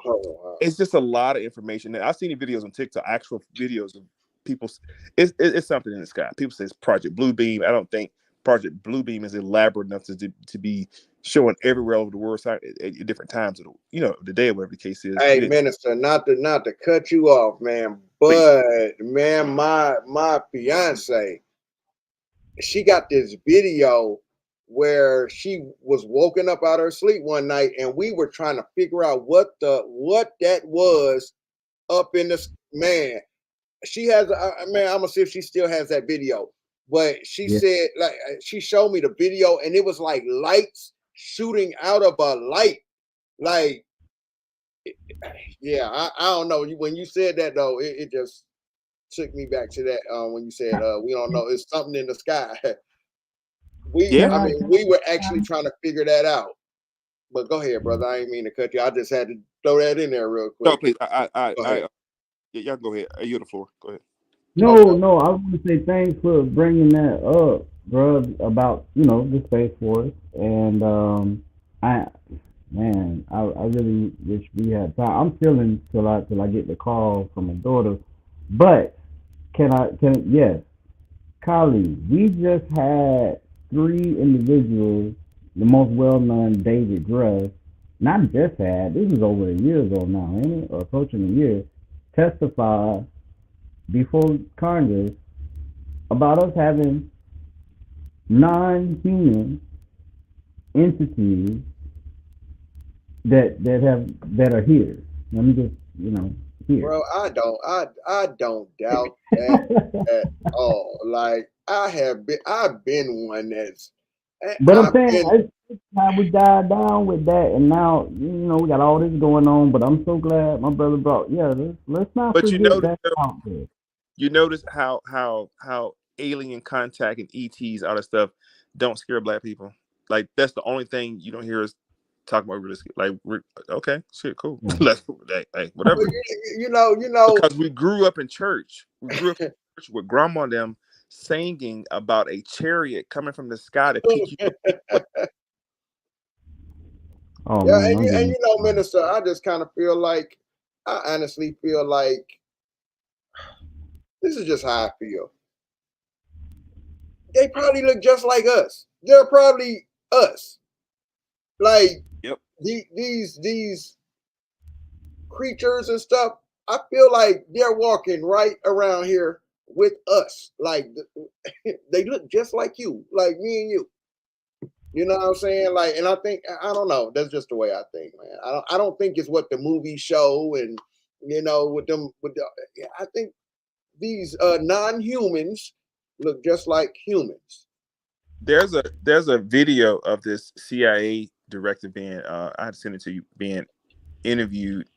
it's just a lot of information. And I've seen the videos on TikTok, actual videos of people. It's something in the sky. People say it's Project Bluebeam. I don't think Project Bluebeam is elaborate enough to be showing everywhere over the world at different times of the day, or whatever the case is. Hey, Minister, not to cut you off, man, but man, my fiance, she got this video where she was woken up out of her sleep one night, and we were trying to figure out what that was up in this man. She has, man, I'm gonna see if she still has that video. But she said, like, she showed me the video, and it was like lights shooting out of a light. Like, yeah, I don't know. When you said that though, it just took me back to that. When you said, we don't know, it's something in the sky. I mean, we were actually trying to figure that out. But go ahead, brother. I didn't mean to cut you. I just had to throw that in there real quick. No, please. Y'all go ahead. You on the floor. Go ahead. No, I want to say thanks for bringing that up, bro, about, the Space Force. And I really wish we had time. I'm chilling till I get the call from my daughter. But yes, CALI, we just had 3 individuals, the most well-known David Grush, not just had, this was over a year ago now, ain't it? Or approaching a year, testify before Congress about us having non-human entities that are here. Let me just, here. Bro, I don't doubt that at all. Like, I've been one that's. But I'm saying it's time we died down with that, and now we got all this going on. But I'm so glad my brother brought. Let's not forget that out there. You notice how alien contact and ETs, all that stuff, don't scare black people. Like, that's the only thing you don't hear us talking about. Like, okay, shit, cool. Like, whatever. You know, because we grew up in church. We grew up in church with grandma and them singing about a chariot coming from the sky to pick you up. Oh, yeah, man, and Minister, I just kind of feel like, I honestly feel like this is just how I feel. They probably look just like us. They're probably us. Like, these creatures and stuff, I feel like they're walking right around here with us. Like, they look just like you, like me and you. You know what I'm saying? Like, and I think, I don't know. That's just the way I think, man. I don't think it's what the movies show, and I think these non-humans look just like humans. There's a video of this CIA director being I had to send it to you, being interviewed,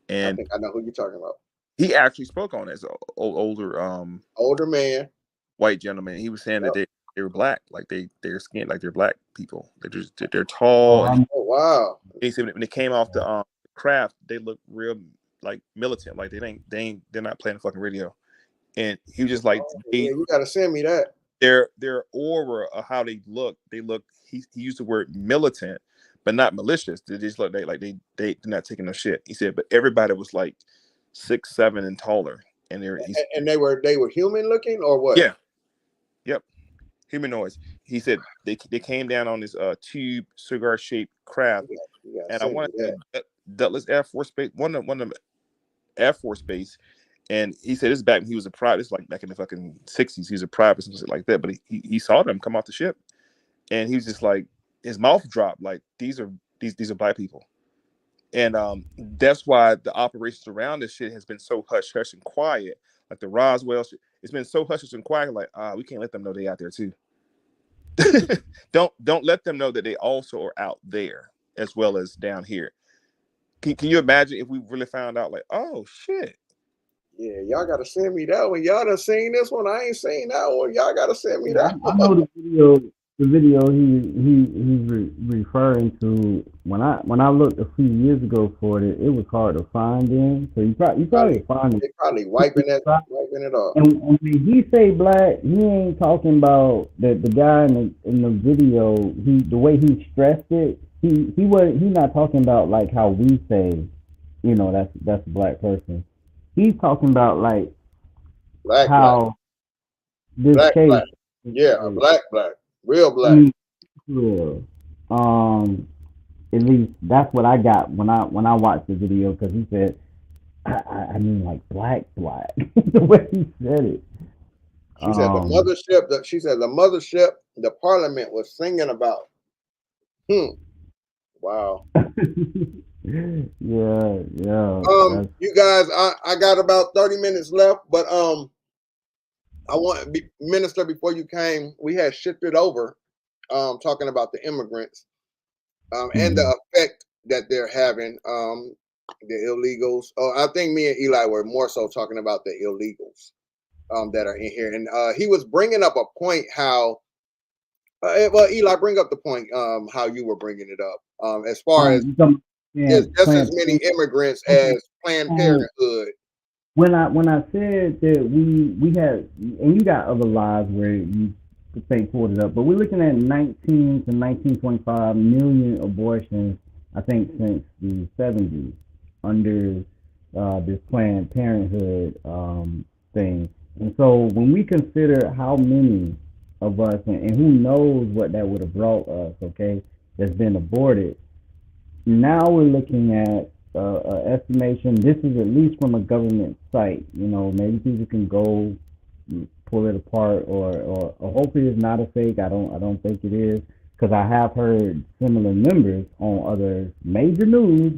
and I think I know who you're talking about. He actually spoke on it as an older man, white gentleman. He was saying that they were black, like they're skinned like they're black people. They're tall. Oh wow! He said when they came off the craft, they look real like militant, like they're not playing the fucking radio. And he was just like, you gotta send me that. Their aura of how they look. He used the word militant, but not malicious. They just look they're not taking no shit. He said, but everybody was like 6'7" and taller, and they were human looking or what? Yeah, yep, humanoids. He said they came down on this tube cigar shaped craft, and I want to say Dulles Air Force Base, one of them Air Force Base. And he said this back when he was a private. It's like back in the fucking 60s. He was a private, something like that. But he saw them come off the ship, and he was just like, his mouth dropped. Like, these are black people, and that's why the operations around this shit has been so hush hush and quiet. Like the Roswell shit, it's been so hush hush and quiet. Like, we can't let them know they out there too. Don't let them know that they also are out there as well as down here. Can you imagine if we really found out? Like, oh shit. Yeah, y'all gotta send me that one. Y'all done seen this one. I ain't seen that one. Y'all gotta send me that one. I know the video he's referring to. When I looked a few years ago for it, it was hard to find him. So you probably find it. They probably wiping it off. And when he say black, he ain't talking about the guy in the video. The way he stressed it, he not talking about like how we say, that's a black person. He's talking about like how this case, black. Yeah, black, real black. Yeah. At least that's what I got when I watched the video, because he said, I mean like black, the way he said it. She said the mothership. She said the mothership. The parliament was singing about. Wow. Yeah. You guys, I got about 30 minutes left, but I want Minister, before you came, we had shifted over, talking about the immigrants, and the effect that they're having, the illegals. I think me and Eli were more so talking about the illegals, that are in here, and he was bringing up a point how. Well, Eli, bring up the point, how you were bringing it up, as far as there's just as many immigrants as Planned Parenthood. When I said that we had, and you got other lives where you think pulled it up, but we're looking at 19 to 19.5 million abortions, I think, since the 70s under this Planned Parenthood thing. And so when we consider how many of us, and who knows what that would have brought us, okay, that's been aborted, now we're looking at estimation. This is at least from a government site. Maybe people can go pull it apart, or hopefully it's not a fake. I don't think it is, because I have heard similar numbers on other major news.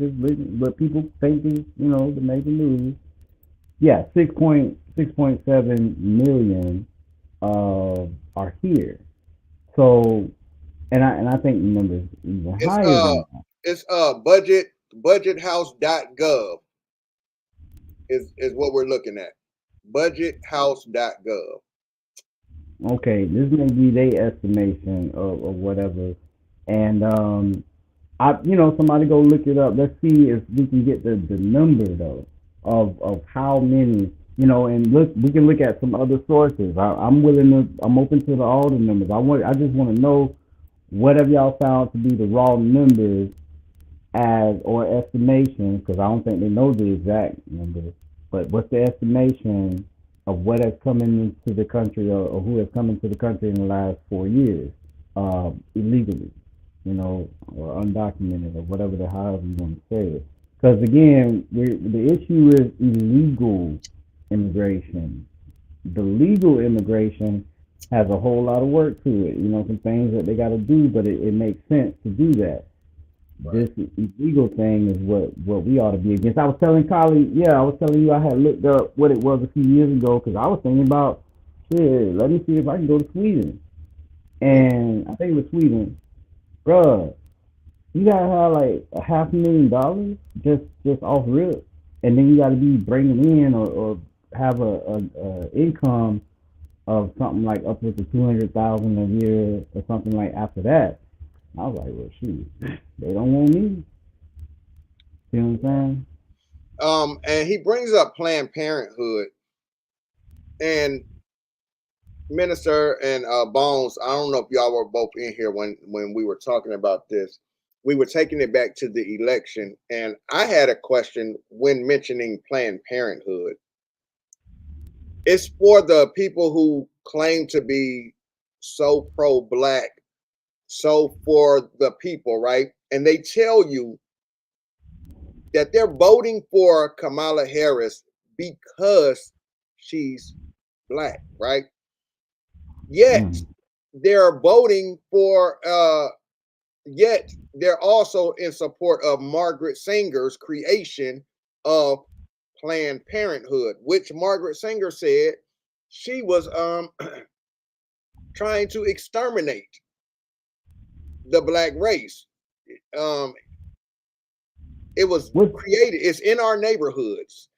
But people think is the major news. Yeah, 6.7 million are here. So, and I think the numbers even higher than that. It's budgethouse.gov is what we're looking at. Budgethouse.gov. Okay, this may be their estimation of whatever, and somebody go look it up. Let's see if we can get the number though of how many. And look, we can look at some other sources. I'm open to all the numbers. I just want to know whatever y'all found to be the raw numbers or estimation, because I don't think they know the exact number, but what's the estimation of what has come into the country, or who has come into the country in the last 4 years illegally, or undocumented, or however you want to say it. Because again, the issue is illegal immigration. The legal immigration has a whole lot of work to it, some things that they got to do, but it makes sense to do that. Right. This illegal thing is what we ought to be against. I was telling CALI, I was telling you I had looked up what it was a few years ago, because I was thinking about, let me see if I can go to Sweden. And I think it was Sweden. Bruh, you got to have like $500,000 just off rip. And then you got to be bringing in or have a income of something like upwards of 200,000 a year or something like after that. I was like, well, shoot, they don't want me. You know what I'm saying? And he brings up Planned Parenthood, and Minister and Bones. I don't know if y'all were both in here when we were talking about this. We were taking it back to the election, and I had a question when mentioning Planned Parenthood. It's for the people who claim to be so pro-black, so for the people, right? And they tell you that they're voting for Kamala Harris because she's black, right? Yet they're voting for, yet they're also in support of Margaret Sanger's creation of Planned Parenthood, which Margaret Sanger said she was trying to exterminate the black race. It was created, it's in our neighborhoods.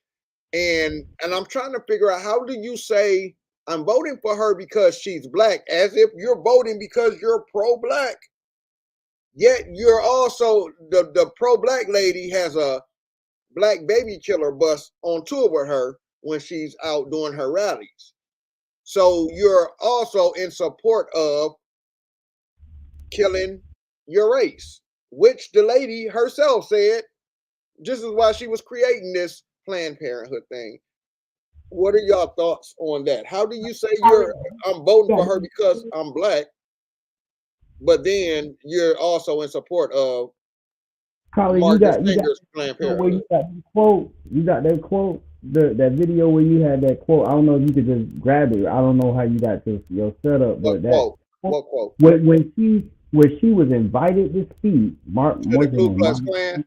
And I'm trying to figure out, how do you say I'm voting for her because she's black, as if you're voting because you're pro-black? Yet you're also, the pro-black lady has a black baby killer bus on tour with her when she's out doing her rallies. So you're also in support of killing your race, which the lady herself said this is why she was creating this Planned Parenthood thing. What are y'all thoughts on that? How do you say I'm voting for her because I'm black, but then you're also in support of CALI, Margaret Sanger's Planned Parenthood? You got that quote that video where you had that quote? I don't know if you could just grab it. I don't know how you got your setup, What but that quote? What quote? when she was invited to speak, To the Ku Klux Klan?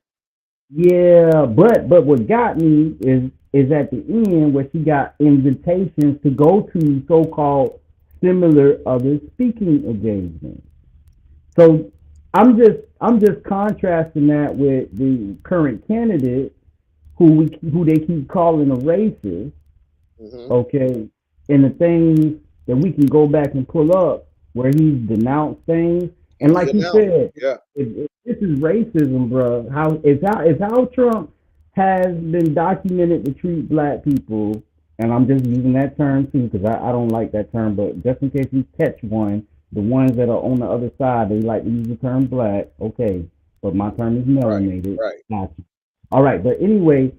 yeah, but what got me is at the end where she got invitations to go to so-called similar other speaking engagements. So I'm just contrasting that with the current candidate who they keep calling a racist, Mm-hmm. okay, and the things that we can go back and pull up where he's denounced things. And like you said, Yeah. if this is racism, bro. How Trump has been documented to treat black people, and I'm just using that term too because I don't like that term, but just in case we catch one, the ones that are on the other side, they like to use the term black. Okay, but my term is melanated. Right. Gotcha. All right, but anyway,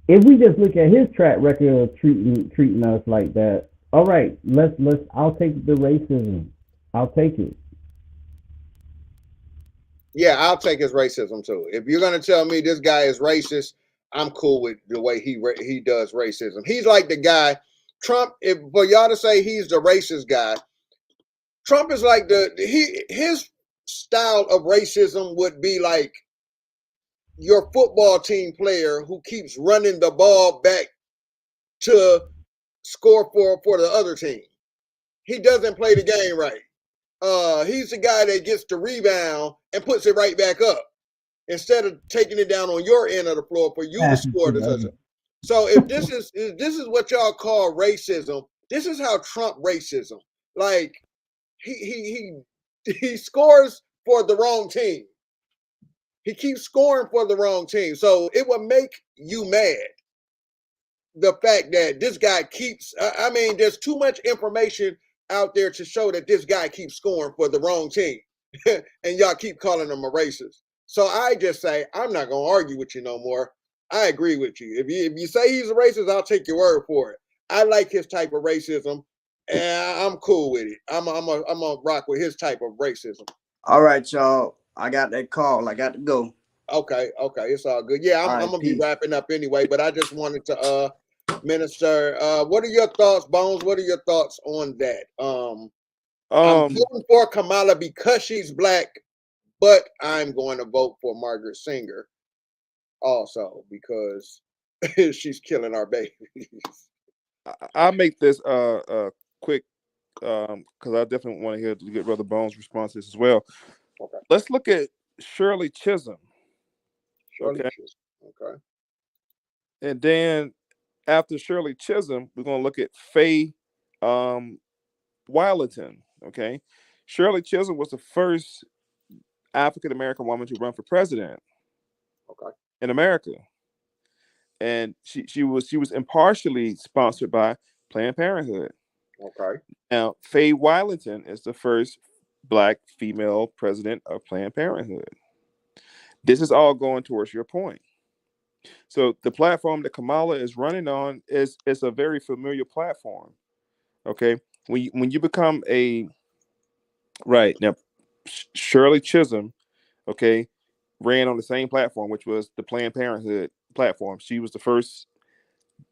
if we just look at his track record of treating us like that, all right, let's I'll take the racism. I'll take it. Yeah, I'll take his racism too. If you're gonna tell me this guy is racist, I'm cool with the way he does racism. He's like the guy Trump. If for y'all to say he's the racist guy, Trump is like his style of racism would be like your football team player who keeps running the ball back to score for the other team. He doesn't play the game right. He's the guy that gets the rebound and puts it right back up instead of taking it down on your end of the floor for you to score the touchdown. So if this is what y'all call racism, this is how Trump racism. Like he scores for the wrong team. He keeps scoring for the wrong team. So it would make you mad. The fact that this guy keeps, I mean, there's too much information out there to show that this guy keeps scoring for the wrong team. And y'all keep calling him a racist. So I just say, I'm not going to argue with you no more. I agree with you. If you say he's a racist, I'll take your word for it. I like his type of racism, and I'm cool with it. I'm a rock with his type of racism. All right, y'all. I got that call. I got to go. Okay, it's all good. Yeah, I'm gonna be wrapping up anyway, but I just wanted to Minister, what are your thoughts, Bones? What are your thoughts on that? I'm voting for Kamala because she's black, but I'm going to vote for Margaret Sanger also because she's killing our babies. I'll make this quick because I definitely want to hear get Brother Bones' responses as well. Okay. Let's look at Shirley Chisholm. Shirley Chisholm. Okay. And then after Shirley Chisholm, we're going to look at Faye Wylerton. Okay. Shirley Chisholm was the first African American woman to run for president. Okay. In America. And she was impartially sponsored by Planned Parenthood. Okay. Now, Faye Wylerton is the first black female president of Planned Parenthood. This is all going towards your point. So the platform that Kamala is running on is a very familiar platform. Okay, when you become a right now, Shirley Chisholm, okay, ran on the same platform, which was the Planned Parenthood platform. She was the first.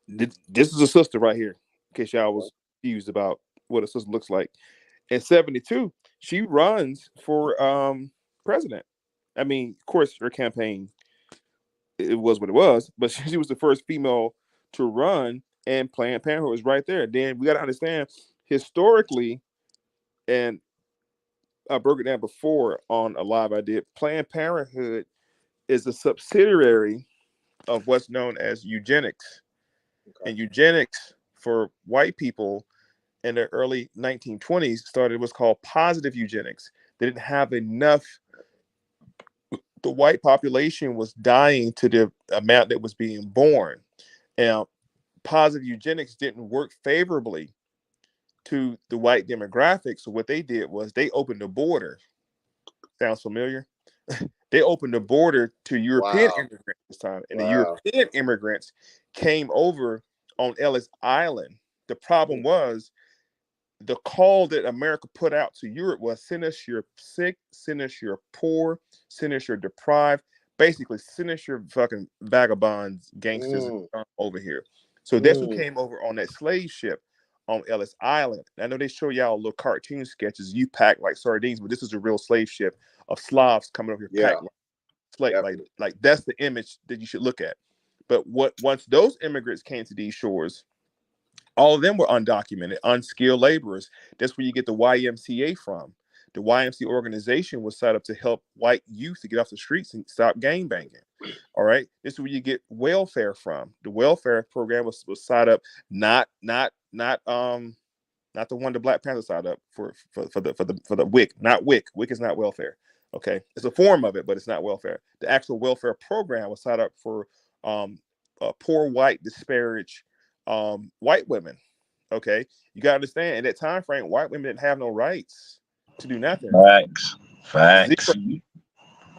This is a sister right here, in case y'all was confused about what a sister looks like. In 1972, she runs for president. I mean, of course, her campaign, it was what it was, but she was the first female to run, and Planned Parenthood was right there. Then we got to understand historically, and I broke it down before on a live I did. Planned Parenthood is a subsidiary of what's known as eugenics. Okay. And eugenics for white people in the early 1920s started what's called positive eugenics. They didn't have enough. The white population was dying to the amount that was being born. Now, positive eugenics didn't work favorably to the white demographic. So what they did was they opened the border. Sounds familiar? They opened the border to European immigrants this time. And the European immigrants came over on Ellis Island. The problem was the call that America put out to Europe was send us your sick, send us your poor, send us your deprived, Basically, sinister your fucking vagabonds, gangsters over here. So that's who came over on that slave ship on Ellis Island. I know they show y'all little cartoon sketches. You pack like sardines, but this is a real slave ship of Slavs coming over here packed like that's the image that you should look at. But once those immigrants came to these shores, all of them were undocumented, unskilled laborers. That's where you get the YMCA from. The YMCA organization was set up to help white youth to get off the streets and stop gang banging. All right, this is where you get welfare from. The welfare program was set up not the one the Black Panther signed up for the WIC, not WIC. WIC is not welfare. Okay, it's a form of it, but it's not welfare. The actual welfare program was set up for poor, white, disparaged white women. Okay, you gotta understand. In that time frame, white women didn't have no rights to do nothing. Facts. Zero.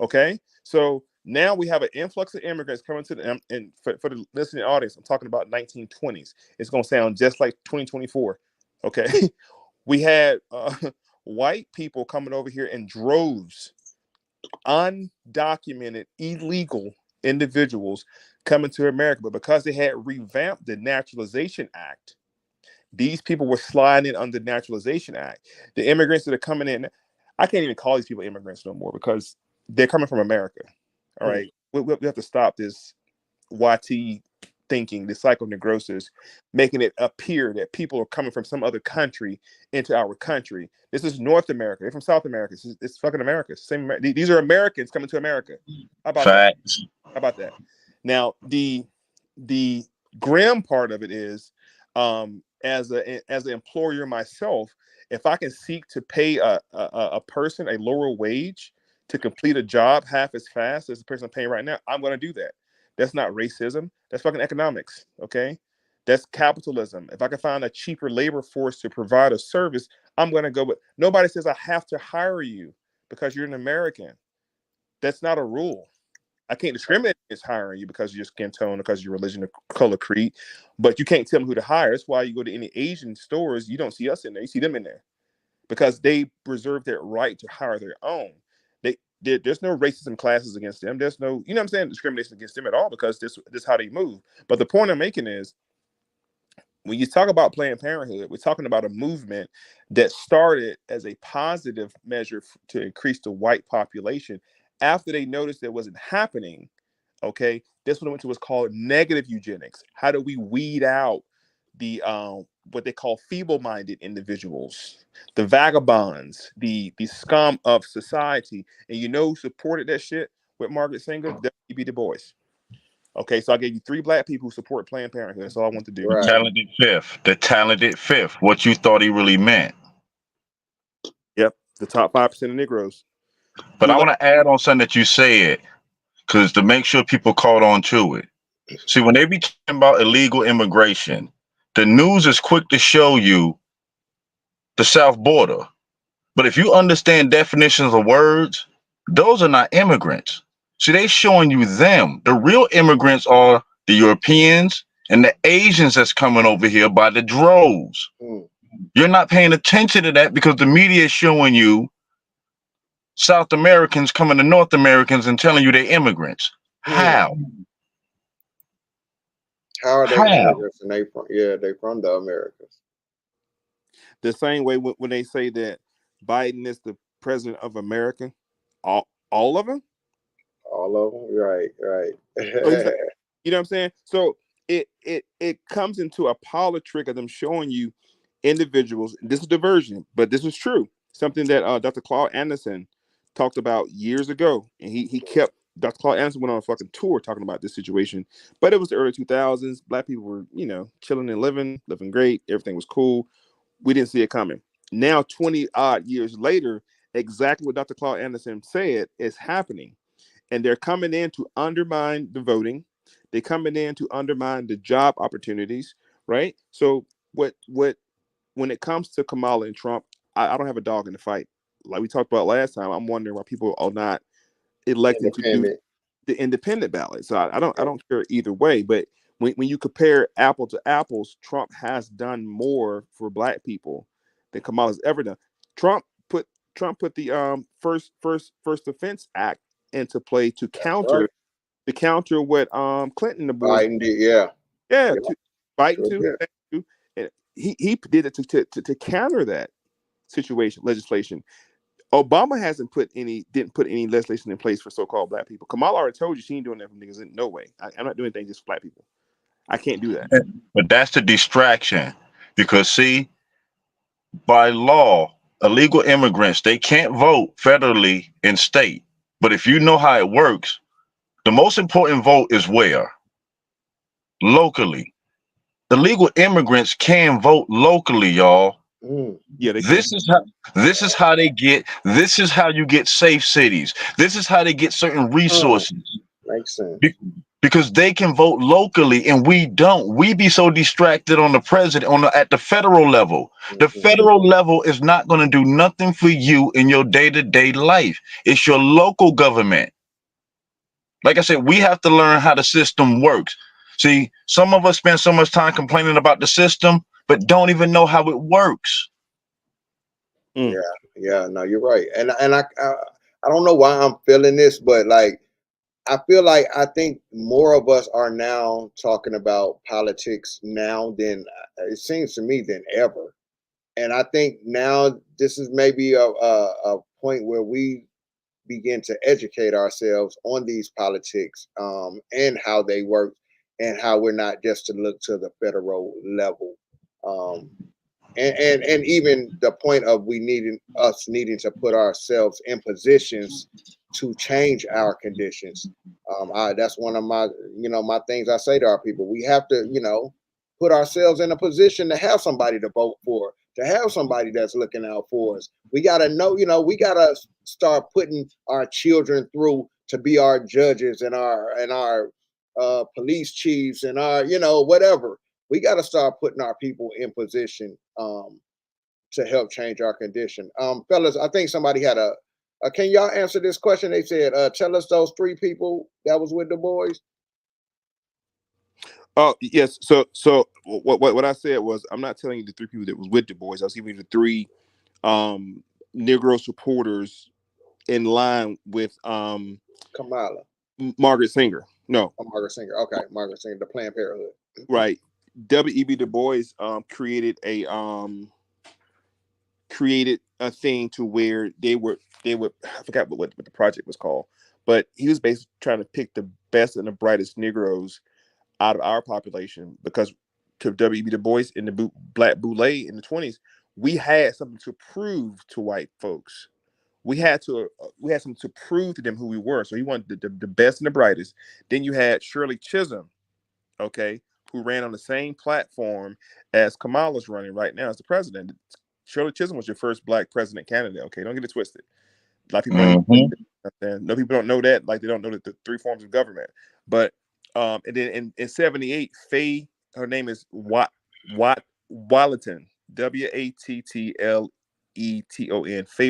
Okay, so now we have an influx of immigrants coming to them, and for the listening audience, I'm talking about 1920s. It's gonna sound just like 2024. Okay, we had white people coming over here in droves, undocumented, illegal individuals coming to America, but because they had revamped the Naturalization Act, these people were sliding in under the Naturalization Act. The immigrants that are coming in, I can't even call these people immigrants no more because they're coming from America. All right, we have to stop this YT thinking, the psychoneurosis, making it appear that people are coming from some other country into our country. This is North America. They're from South America. It's fucking America. Same. These are Americans coming to America. How about that? How about that? Now, the grim part of it is, as an employer myself, if I can seek to pay a person a lower wage to complete a job half as fast as the person I'm paying right now, I'm going to do that. That's not racism. That's fucking economics. Okay, that's capitalism. If I can find a cheaper labor force to provide a service, I'm going to go with. Nobody says I have to hire you because you're an American. That's not a rule. I can't discriminate against hiring you because of your skin tone, because of your religion, or color, creed. But you can't tell me who to hire. That's why you go to any Asian stores, you don't see us in there. You see them in there because they preserve their right to hire their own. There's no racism classes against them. There's no, you know what I'm saying, discrimination against them at all because this is how they move. But the point I'm making is, when you talk about Planned Parenthood, we're talking about a movement that started as a positive measure to increase the white population. After they noticed that wasn't happening, okay, this one went to what's called negative eugenics. How do we weed out the what they call feeble-minded individuals, the vagabonds, the scum of society? And you know who supported that shit with Margaret Sanger? W.E.B. Du Bois. Okay, so I gave you 3 black people who support Planned Parenthood. That's all I want to do. The talented fifth. What you thought he really meant. Yep, the top 5% of Negroes. But I want to add on something that you said, because to make sure people caught on to it. See, when they be talking about illegal immigration, the news is quick to show you the south border. But if you understand definitions of words, those are not immigrants. See, they showing you them. The real immigrants are the Europeans and the Asians that's coming over here by the droves. You're not paying attention to that because the media is showing you South Americans coming to North Americans and telling you they're immigrants. How? How are they immigrants? And they from the Americas. The same way when they say that Biden is the president of America, all of them. All of them, right. So you know what I'm saying? So it comes into a politic of them showing you individuals. This is diversion, but this is true. Something that Dr. Claude Anderson talked about years ago, and he kept. Dr. Claude Anderson went on a fucking tour talking about this situation, but it was the early 2000s. Black people were, chilling and living great. Everything was cool. We didn't see it coming. Now, 20 odd years later, exactly what Dr. Claude Anderson said is happening. And they're coming in to undermine the voting. They're coming in to undermine the job opportunities, right? So when it comes to Kamala and Trump, I don't have a dog in the fight. Like we talked about last time, I'm wondering why people are not electing to do the independent ballot. So I don't care either way. But when you compare apple to apples, Trump has done more for black people than Kamala's ever done. Trump put the first offense act into play to Right. counter what Clinton and the boys Biden did, yeah. Biden Sure too. did. And he did it to counter that legislation. Obama didn't put any legislation in place for so-called black people. Kamala already told you she ain't doing that for niggas. No way. I'm not doing anything just for black people. I can't do that. But that's the distraction, because see, by law, illegal immigrants, they can't vote federally and state. But if you know how it works, the most important vote is where? Locally. Illegal immigrants can vote locally, y'all. Yeah, they This can. is how they get, this is how you get safe cities. This is how they get certain resources. Makes sense. Because they can vote locally and we don't. We be so distracted on the president at the federal level. The federal level is not going to do nothing for you in your day-to-day life. It's your local government. Like I said, we have to learn how the system works. See, some of us spend so much time complaining about the system, but don't even know how it works. Yeah, no, you're right. And I don't know why I'm feeling this, but like I feel like I think more of us are now talking about politics now than it seems to me than ever. And I think now this is maybe a point where we begin to educate ourselves on these politics and how they work and how we're not just to look to the federal level. Um, and even the point of needing to put ourselves in positions to change our conditions. That's one of my my things I say to our people. We have to put ourselves in a position to have somebody to vote for, to have somebody that's looking out for us. We got to know, we got to start putting our children through to be our judges and our police chiefs and our whatever. We got to start putting our people in position to help change our condition. Fellas, I think somebody had can y'all answer this question? They said, tell us those 3 people that was with the boys. Oh yes. So what I said was, I'm not telling you the 3 people that was with the boys. I was giving you the 3 Negro supporters in line with Kamala. Margaret Singer. No. Oh, Margaret Singer. Okay, Margaret Singer, the Planned Parenthood. Right. W.E.B. Du Bois created a thing to where they would I forgot what the project was called, but he was basically trying to pick the best and the brightest Negroes out of our population, because to W.E.B. Du Bois in the Black Boule in the 20s, we had something to prove to white folks. We had something to prove to them who we were. So he wanted the best and the brightest. Then you had Shirley Chisholm, okay, who ran on the same platform as Kamala's running right now as the president. Shirley Chisholm was your first black president candidate. Okay, don't get it twisted. A lot of people no people don't know that, like they don't know the 3 forms of government. But and then in 78, Faye, her name is Watlington, Wattleton. Faye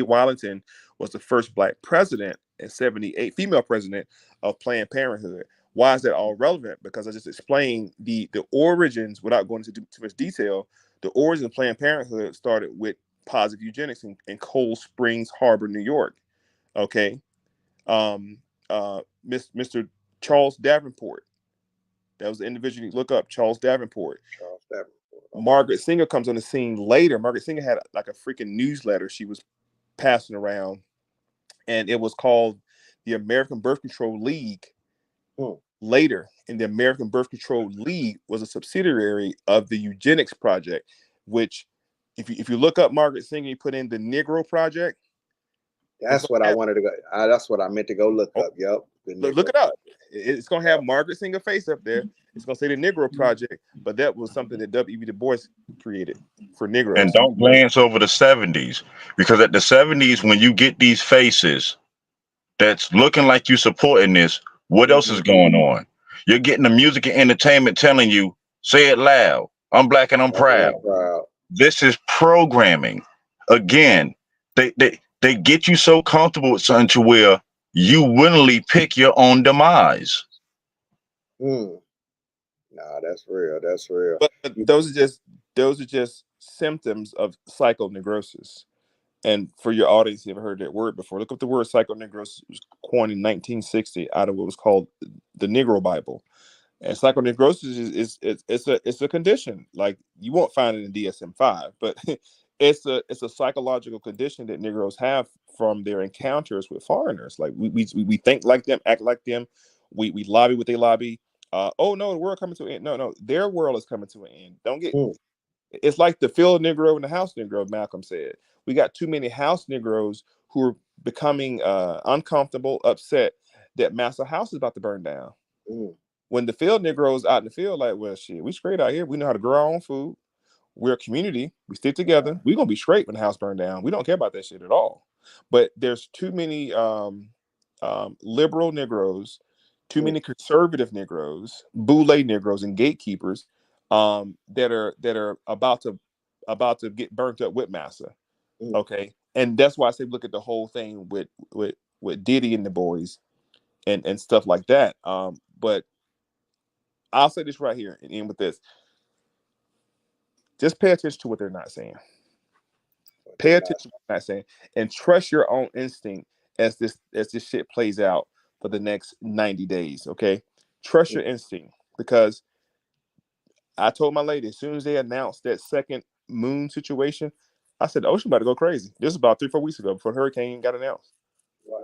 Watlington was the first black president in 78, female president of Planned Parenthood. Why is that all relevant? Because I just explained the origins without going into too much detail. The origin of Planned Parenthood started with positive eugenics in Cold Springs Harbor, New York. Okay. Mr. Charles Davenport. That was the individual you look up, Charles Davenport. Charles Davenport. Okay. Margaret Singer comes on the scene later. Margaret Singer had like a freaking newsletter she was passing around, and it was called the American Birth Control League. Later, and the American Birth Control League was a subsidiary of the Eugenics Project, which, if you look up Margaret Singer, you put in the Negro Project. That's what I wanted to go. That's what I meant to go look up. Yep. Look it up. It's going to have Margaret Singer face up there. It's going to say the Negro Project, but that was something that W.E.B. Du Bois created for Negroes. And don't glance over the 70s, because at the 70s, when you get these faces that's looking like you supporting this, what else is going on? You're getting the music and entertainment telling you, say it loud, I'm black and I'm proud. This is programming. Again, they get you so comfortable with something to where you willingly pick your own demise. Nah, that's real. That's real. But those are just symptoms of psychoneurosis. And for your audience, you ever heard that word before? Look up the word psychonegros. It was coined in 1960 out of what was called the Negro Bible. And psychonegrosis it's a condition. Like you won't find it in DSM-5, but it's a psychological condition that Negroes have from their encounters with foreigners. Like we think like them, act like them. We lobby what they lobby. Oh no, the world coming to an end. No, their world is coming to an end. Don't get. It's like the field Negro and the house Negro. Malcolm said we got too many house Negroes who are becoming uncomfortable, upset that Massa House is about to burn down. When the field Negroes out in the field, like, well, shit, we straight out here. We know how to grow our own food. We're a community. We stick together. We're gonna be straight when the house burned down. We don't care about that shit at all. But there's too many liberal Negroes, too many conservative Negroes, boule Negroes, and gatekeepers that are about to get burnt up with Massa. Okay, and that's why I say look at the whole thing with Diddy and the boys and stuff like that. But I'll say this right here and end with this. Just pay attention to what they're not saying. Pay attention to what they're not saying, and trust your own instinct as this shit plays out for the next 90 days. Okay, trust your instinct, because I told my lady as soon as they announced that second moon situation, I said the ocean about to go crazy. This is about 3-4 weeks ago before the hurricane got announced. Wow.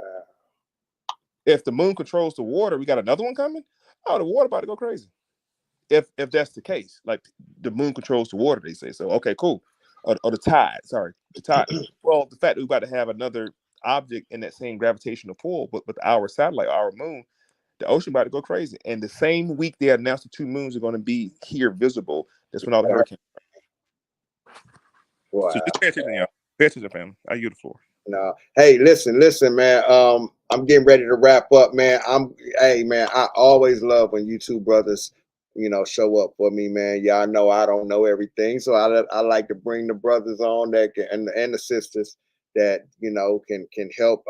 If the moon controls the water, we got another one coming. Oh, the water about to go crazy. If that's the case, like the moon controls the water, they say. So okay, cool. Or the tide. Sorry, the tide. Well, the fact that we're about to have another object in that same gravitational pull, but with our satellite, our moon, the ocean about to go crazy. And the same week they announced the 2 moons are going to be here visible, that's when all the hurricanes. Wow. So just pay attention, y'all. Pay attention, family. I yield the floor. No. Hey, listen, man. I'm getting ready to wrap up, man. Hey, man, I always love when you two brothers, show up for me, man. Y'all know I don't know everything, so I like to bring the brothers on that can, and the sisters that can help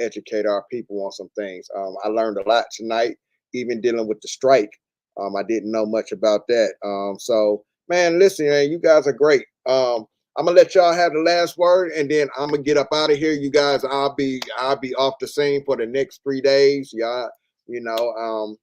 educate our people on some things. I learned a lot tonight, even dealing with the strike. I didn't know much about that. So, man, listen, man, you guys are great. I'm gonna let y'all have the last word, and then I'm gonna get up out of here. You guys, I'll be off the scene for the next 3 days. Y'all know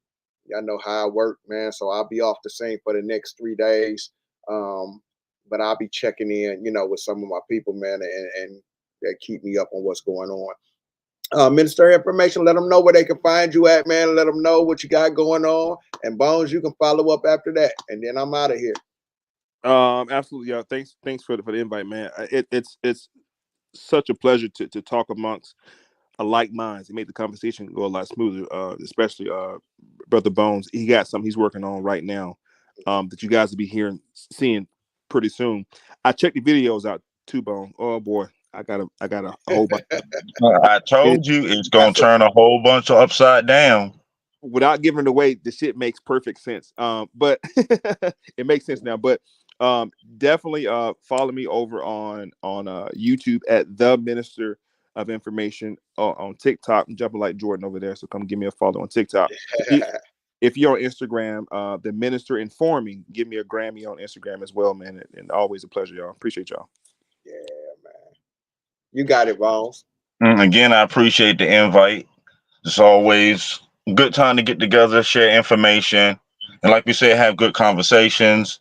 how I work, man. So I'll be off the scene for the next 3 days. But I'll be checking in, with some of my people, man, and that keep me up on what's going on. Minister information, let them know where they can find you at, man. Let them know what you got going on. And Bones, you can follow up after that, and then I'm out of here. Absolutely, yeah. Thanks for the invite, man. It's such a pleasure to talk amongst like minds. It made the conversation go a lot smoother. Especially Brother Bones. He got something he's working on right now that you guys will be seeing pretty soon. I checked the videos out too, Bone. Oh boy, I got a whole bunch. I told you it's gonna turn a whole bunch of upside down. Without giving it away, the shit makes perfect sense. But it makes sense now. But definitely follow me over on YouTube at The Minister of Information, on TikTok. I'm jumping like Jordan over there, so come give me a follow on TikTok. If you're on Instagram, The Minister Informing, give me a Grammy on Instagram as well, man. And always a pleasure, y'all. Appreciate y'all. Yeah, man. You got it, Bones. Again, I appreciate the invite. It's always a good time to get together, share information, and like we said, have good conversations.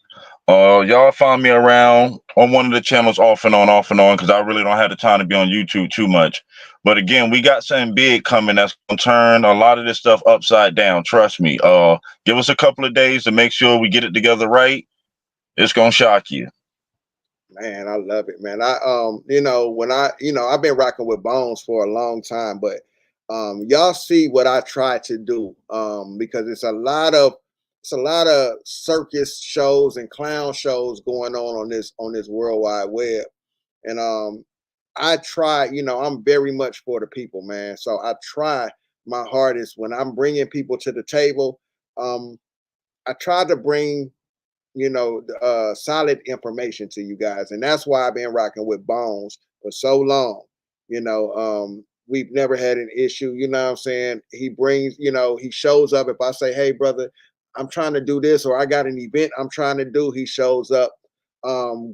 Y'all find me around on one of the channels off and on, because I really don't have the time to be on YouTube too much. But again, we got something big coming that's gonna turn a lot of this stuff upside down. Trust me. Give us a couple of days to make sure we get it together right. It's gonna shock you. Man, I love it, man. I've been rocking with Bones for a long time, but y'all see what I try to do, because it's a lot of circus shows and clown shows going on this World Wide Web, and I try. I'm very much for the people, man. So I try my hardest when I'm bringing people to the table. I try to bring solid information to you guys, and that's why I've been rocking with Bones for so long. We've never had an issue. You know what I'm saying? He brings, he shows up. If I say, hey brother, I'm trying to do this, or I got an event I'm trying to do, he shows up.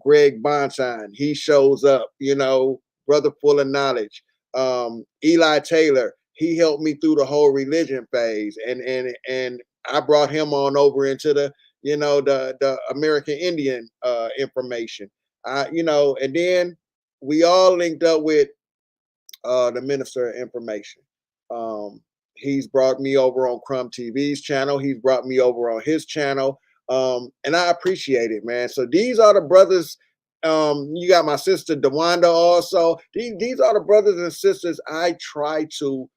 Greg Bonton, he shows up, brother full of knowledge. Eli Taylor, he helped me through the whole religion phase, and I brought him on over into the the American Indian information. And then we all linked up with the Minister of Information. He's brought me over on Crumb TV's channel. He's brought me over on his channel. And I appreciate it, man. So these are the brothers. You got my sister DeWanda also. These are the brothers and sisters I try to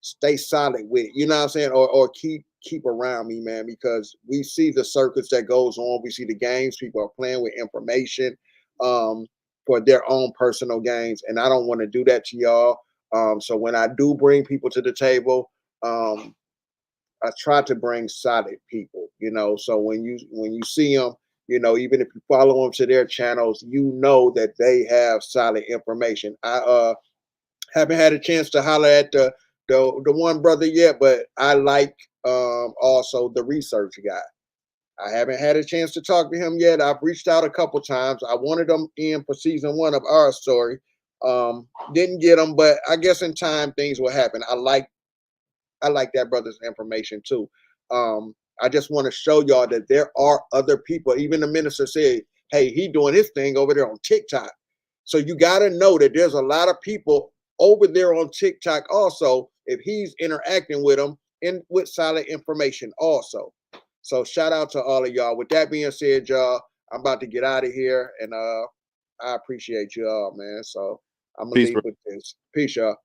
stay solid with, you know what I'm saying? Or keep around me, man, because we see the circuits that goes on. We see the games people are playing with information for their own personal gains. And I don't want to do that to y'all. So when I do bring people to the table, I try to bring solid people, so when you see them, even if you follow them to their channels, that they have solid information. I haven't had a chance to holler at the one brother yet, but I like also the research guy. I haven't had a chance to talk to him yet. I've reached out a couple times. I wanted him in for season 1 of our story. Didn't get him, but I guess in time things will happen. I like that brother's information too. I just want to show y'all that there are other people. Even the minister said, hey, he doing his thing over there on TikTok. So you got to know that there's a lot of people over there on TikTok also, if he's interacting with them and with solid information also. So shout out to all of y'all. With that being said, y'all, I'm about to get out of here, and I appreciate y'all, man. So I'm gonna leave with this. Peace, y'all.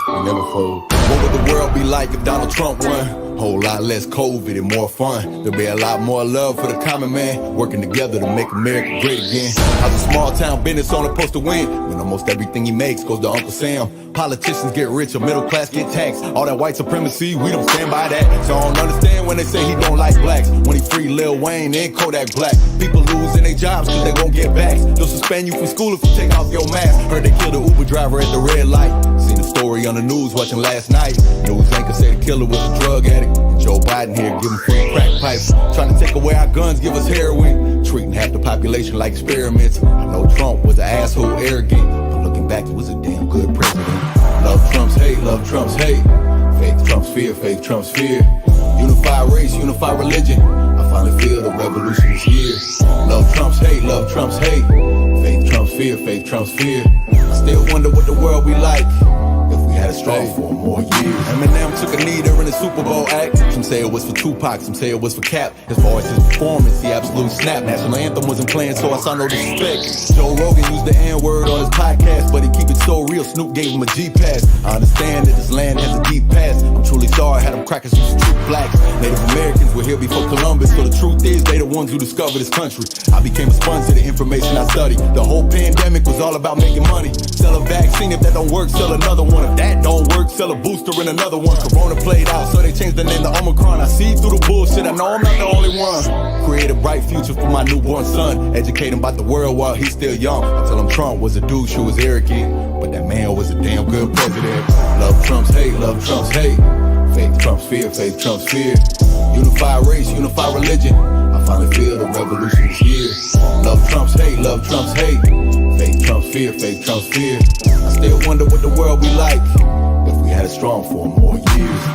Never fold. What would the world be like if Donald Trump won? Whole lot less COVID and more fun. There'll be a lot more love for the common man, working together to make America great again. How's a small town business owner supposed to win when almost everything he makes goes to Uncle Sam? Politicians get rich, or middle class get taxed. All that white supremacy, we don't stand by that. So I don't understand when they say he don't like blacks. When he free Lil Wayne and Kodak Black, people losing their jobs because they won't get backs. They'll suspend you from school if you take off your mask. Heard they killed the Uber driver at the red light. Seen the story on the news watching last night. News anchor say the killer was a drug addict. Joe Biden here giving free crack pipes. Trying to take away our guns, give us heroin. Treating half the population like experiments. I know Trump was an asshole, arrogant, but looking back, he was a damn good president. Love Trump's hate, love Trump's hate. Faith Trump's fear, faith Trump's fear. Unify race, unify religion. I finally feel the revolution is here. Love Trump's hate, love Trump's hate. Faith Trump's fear, faith Trump's fear. I still wonder what the world be like if we had a strong for more years. Eminem took a knee during the Super Bowl act. Some say it was for Tupac, some say it was for Cap. As far as his performance, he absolutely snapped. National anthem wasn't playing, so I saw no disrespect. Joe Rogan used the N-word on his podcast, but he keep it so real, Snoop gave him a G-pass. I understand that this land has a deep past. I'm truly sorry, had them crackers used to treat blacks. Native Americans were here before Columbus, so the truth is they the ones who discovered this country. I became a sponge to the information I studied. The whole pandemic was all about making money. Sell a vaccine, if that don't work, sell another one. If that don't work, sell a booster in another one. Corona played out, so they changed the name to Omicron. I see through the bullshit, I know I'm not the only one. Create a bright future for my newborn son. Educate him about the world while he's still young. I tell him Trump was a douche who was arrogant, but that man was a damn good president. Love Trump's hate, love Trump's hate. Faith Trump's fear, faith Trump's fear. Unify race, unify religion. I finally feel the revolution is here. Love Trump's hate, love Trump's hate. Faith Trump's fear, faith Trump's fear. I still wonder what the world be like if we had it strong for more years.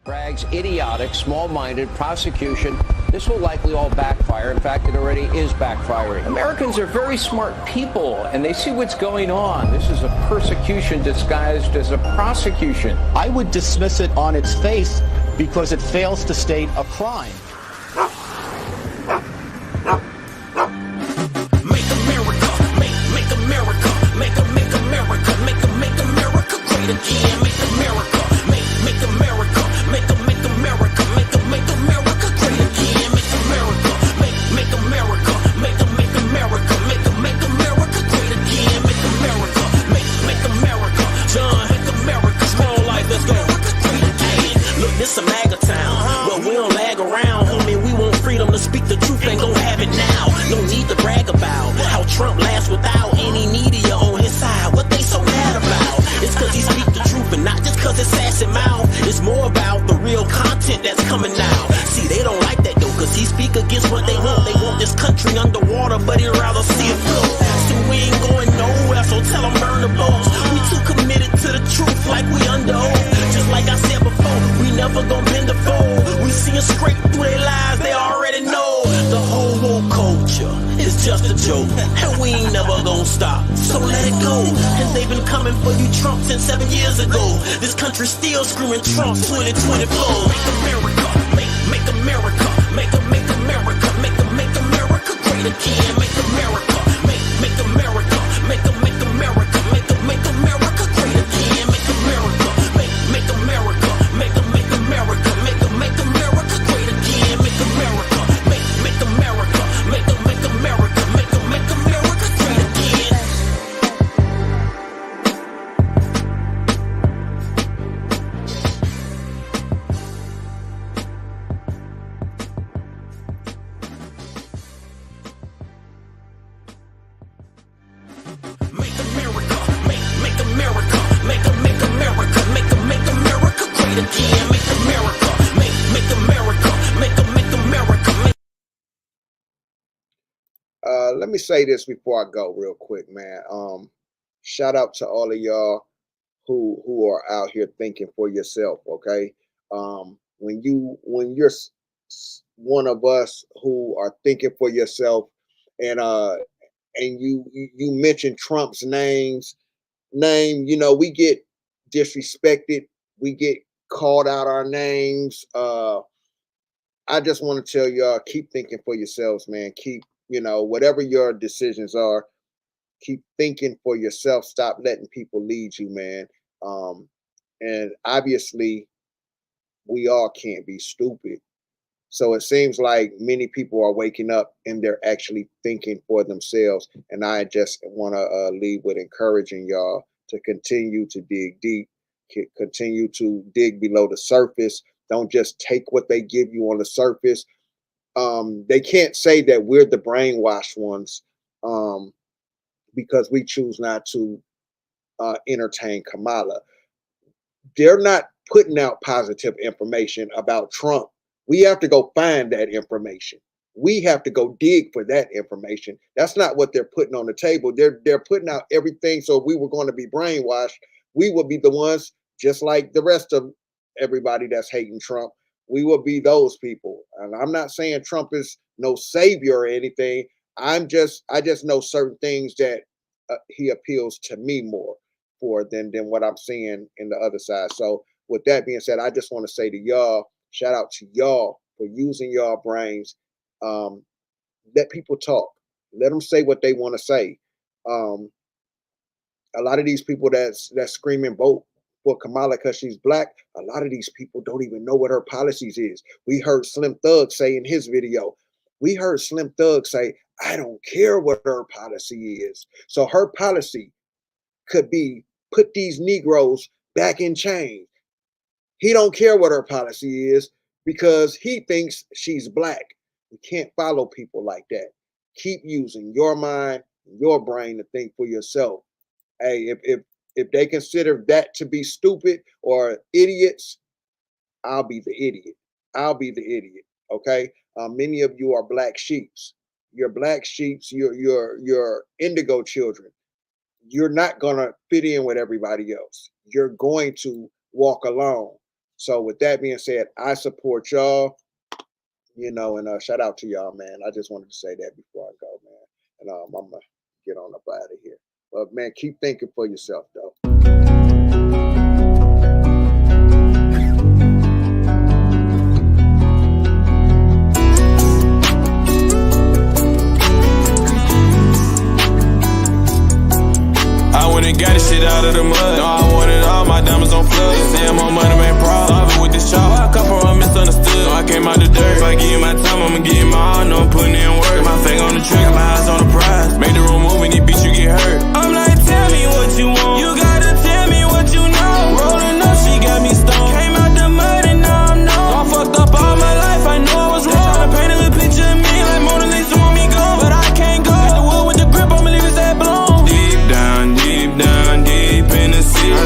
Bragg's idiotic, small-minded prosecution. This will likely all backfire. In fact, it already is backfiring. Americans are very smart people, and they see what's going on. This is a persecution disguised as a prosecution. I would dismiss it on its face because it fails to state a crime. Make America, make America, make America, make America great again. Make America, make America, make America, make America great again. Make America, make America, make America, make America great again. Make America, make America, John, make America small life. Let's go. Look, this a MAGA town, but we don't lag around, homie. We want freedom to speak the truth and go have it now. No need to brag about how Trump lasts without any media on his side. What they so mad about? It's cause he speak the coming out. See, they don't like that though, cause he speak against what they want. They want this country underwater, but he'd rather see it float. So we ain't going nowhere, so tell them burn the boats. We too committed to the truth like we under oath. Just like I said before, we never gon' bend the fold. We seeing straight through their lies, they already know. The whole woke culture is just a joke, and we ain't never gon' stop, so let it go. And they've been coming for you Trump since 7 years ago. This country still screaming Trump 2024. Make America, make America, make America, make America great again. Make America, make America, make America, make America great again. Make America, make America, make America, make America great again. Make America, make America, make America, make America great again. Make America, make America, make America, make America great again. Make America, make America, make America, make. Let me say this before I go real quick, man. Shout out to all of y'all who are out here thinking for yourself, okay? When you're one of us who are thinking for yourself, and you mention Trump's name, you know, we get disrespected, we get called out our names. I just want to tell y'all, keep thinking for yourselves, man. Keep, you know, whatever your decisions are, keep thinking for yourself. Stop letting people lead you, man. And obviously, we all can't be stupid. So it seems like many people are waking up and they're actually thinking for themselves. And I just want to leave with encouraging y'all to continue to dig deep, continue to dig below the surface. Don't just take what they give you on the surface. They can't say that we're the brainwashed ones because we choose not to entertain Kamala. They're not putting out positive information about Trump. We have to go find that information. We have to go dig for that information. That's not what they're putting on the table. They're putting out everything. So if we were going to be brainwashed, we would be the ones, just like the rest of everybody that's hating Trump. We will be those people. And I'm not saying Trump is no savior or anything. I just know certain things that he appeals to me more for than what I'm seeing in the other side. So with that being said, I just want to say to y'all, shout out to y'all for using y'all brains. Let people talk. Let them say what they want to say. A lot of these people that's screaming vote for Kamala because she's black, a lot of these people don't even know what her policies is. We heard Slim Thug say in his video, I don't care what her policy is. So her policy could be put these Negroes back in chains. He don't care what her policy is because he thinks she's black. You can't follow people like that. Keep using your mind, your brain to think for yourself. Hey, if they consider that to be stupid or idiots, I'll be the idiot. I'll be the idiot. Okay. Many of you are black sheeps. You're black sheeps. You're indigo children. You're not gonna fit in with everybody else. You're going to walk alone. So with that being said, I support y'all. You know, and shout out to y'all, man. I just wanted to say that before I go, man. And I'm gonna get on up out of here. But man, keep thinking for yourself, though. I went and got this shit out of the mud. No, I wanted all my diamonds on flood. Damn, more money, man, problem. Solving with this chop. I come from a misunderstood. No, I came out the dirt. If I give you my time, I'ma give you my all. No, I'm putting in work. Got my finger on the trigger, my eyes on the prize. Made the room move and these beats you get hurt. I'm like, tell me what you want. You gotta tell me what you know. Rolling up, she got me stoned. Came out the mud and now I'm known. I fucked up all my life, I know I was wrong. Tryna paint a little picture of me like Mona Lisa want me gone. But I can't go. Got the wood with the grip, I'ma leave his head blown. Deep in the sea. I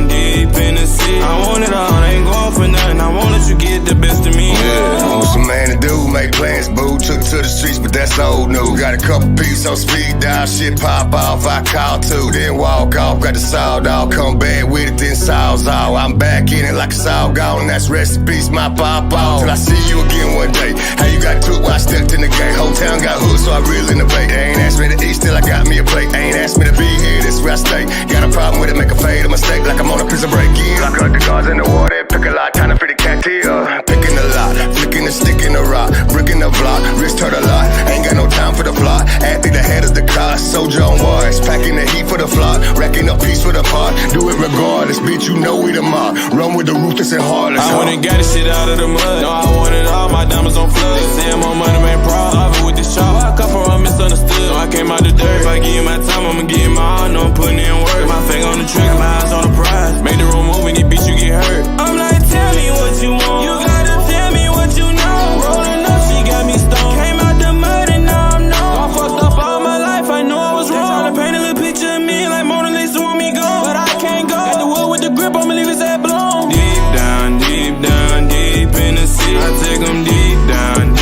deep in the sea. I want it all, I ain't going for nothing. I want that you get the best of me. Yeah, I want some man to do, make plans, boo. Took to the streets, but that's old news. Got a couple pieces on speed dial, shit pop off, I call too. Then walk off, got the sawed off, come back with it, then saw's all. I'm back in it like a saw gone, that's recipes, my pop off. Till I see you again one day. How you got took while I stepped in the gate? Whole town got hooked, so I reel in the bait. They ain't asked me to eat, still I got me a plate. They ain't asked me to be here, this where I stay. Got a problem with it, make a fade, a mistake, like I'm on a prison break in. Lock up the guards in the water, pick a lot, time to fit the cat here. Picking the lot, flicking the stick in the rock, bricking the block, wrist hurt a lot. Ain't got no time for the flop. Athlete ahead of the car, soldier on wires, packing the heat for the flock, racking up peace for the pot. Do it regardless, bitch, you know we the mob. Run with the ruthless and heartless. I went and got this shit out of the mud. No, I wanted all my diamonds on flood. Say I'm on money, man, proud. Solving with this chop. I come from misunderstood. No, I came out the dirt. If I give you my time, I'ma give you my all. No, I'm putting in work. My finger on the trigger, my eyes on the prize. Make the room move and these bitch, you get hurt. I'm like, tell me what you want. You gotta tell me what you know. Rolling up, she got me stoned. Came out the mud and now I'm known. I fucked up all my life, I know I was wrong. They tryna paint a little picture of me like Mona Lisa want me gone. But I can't go. Got the wood with the grip, I'ma leave his head blown. Deep down, deep in the sea. I take them deep down,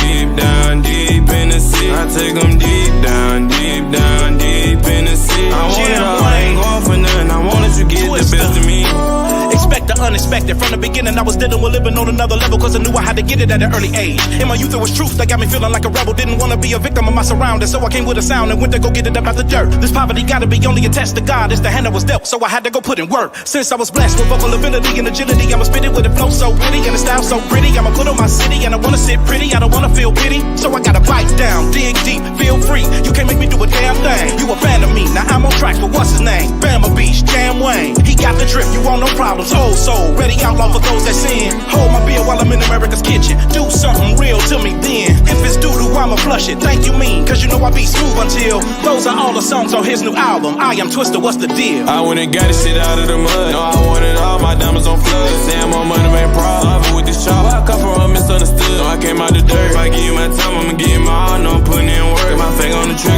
deep in the sea. I take them deep down, deep in the sea. I want it all, I ain't going for nothing. I want that you get the best of me. Expect the unexpected. From the beginning, I was dealing with living on another level, cause I knew I had to get it at an early age. In my youth, it was truth that got me feeling like a rebel. Didn't want to be a victim of my surroundings, so I came with a sound and went to go get it up out the dirt. This poverty gotta be only attached to God. It's the hand that was dealt, so I had to go put in work. Since I was blessed with vocal ability and agility, I'ma spit it with a flow so witty and a style so pretty. I'ma put on my city and I wanna sit pretty. I don't wanna feel pity, so I gotta bite down, dig deep, feel free. You can't make me do a damn thing. You a fan of me, now I'm on tracks, but what's his name? Bama Beach, Jam Wayne. He got the drip, you want no problems. Whole soul, ready outlaw for those that sin. Hold my beer while I'm in America's kitchen. Do something real to me then. If it's doo-doo, I'ma flush it. Thank you mean, cause you know I be smooth until. Those are all the songs on his new album. I Am Twister, what's the deal? I went and got this shit out of the mud. No, I wanted all my diamonds on flood. Say I'm on money, man, proud. Solving with this chop. I come from misunderstood. No, I came out the dirt. If I give you my time, I'ma give you my all. No, I'm putting in work. My finger on the trigger.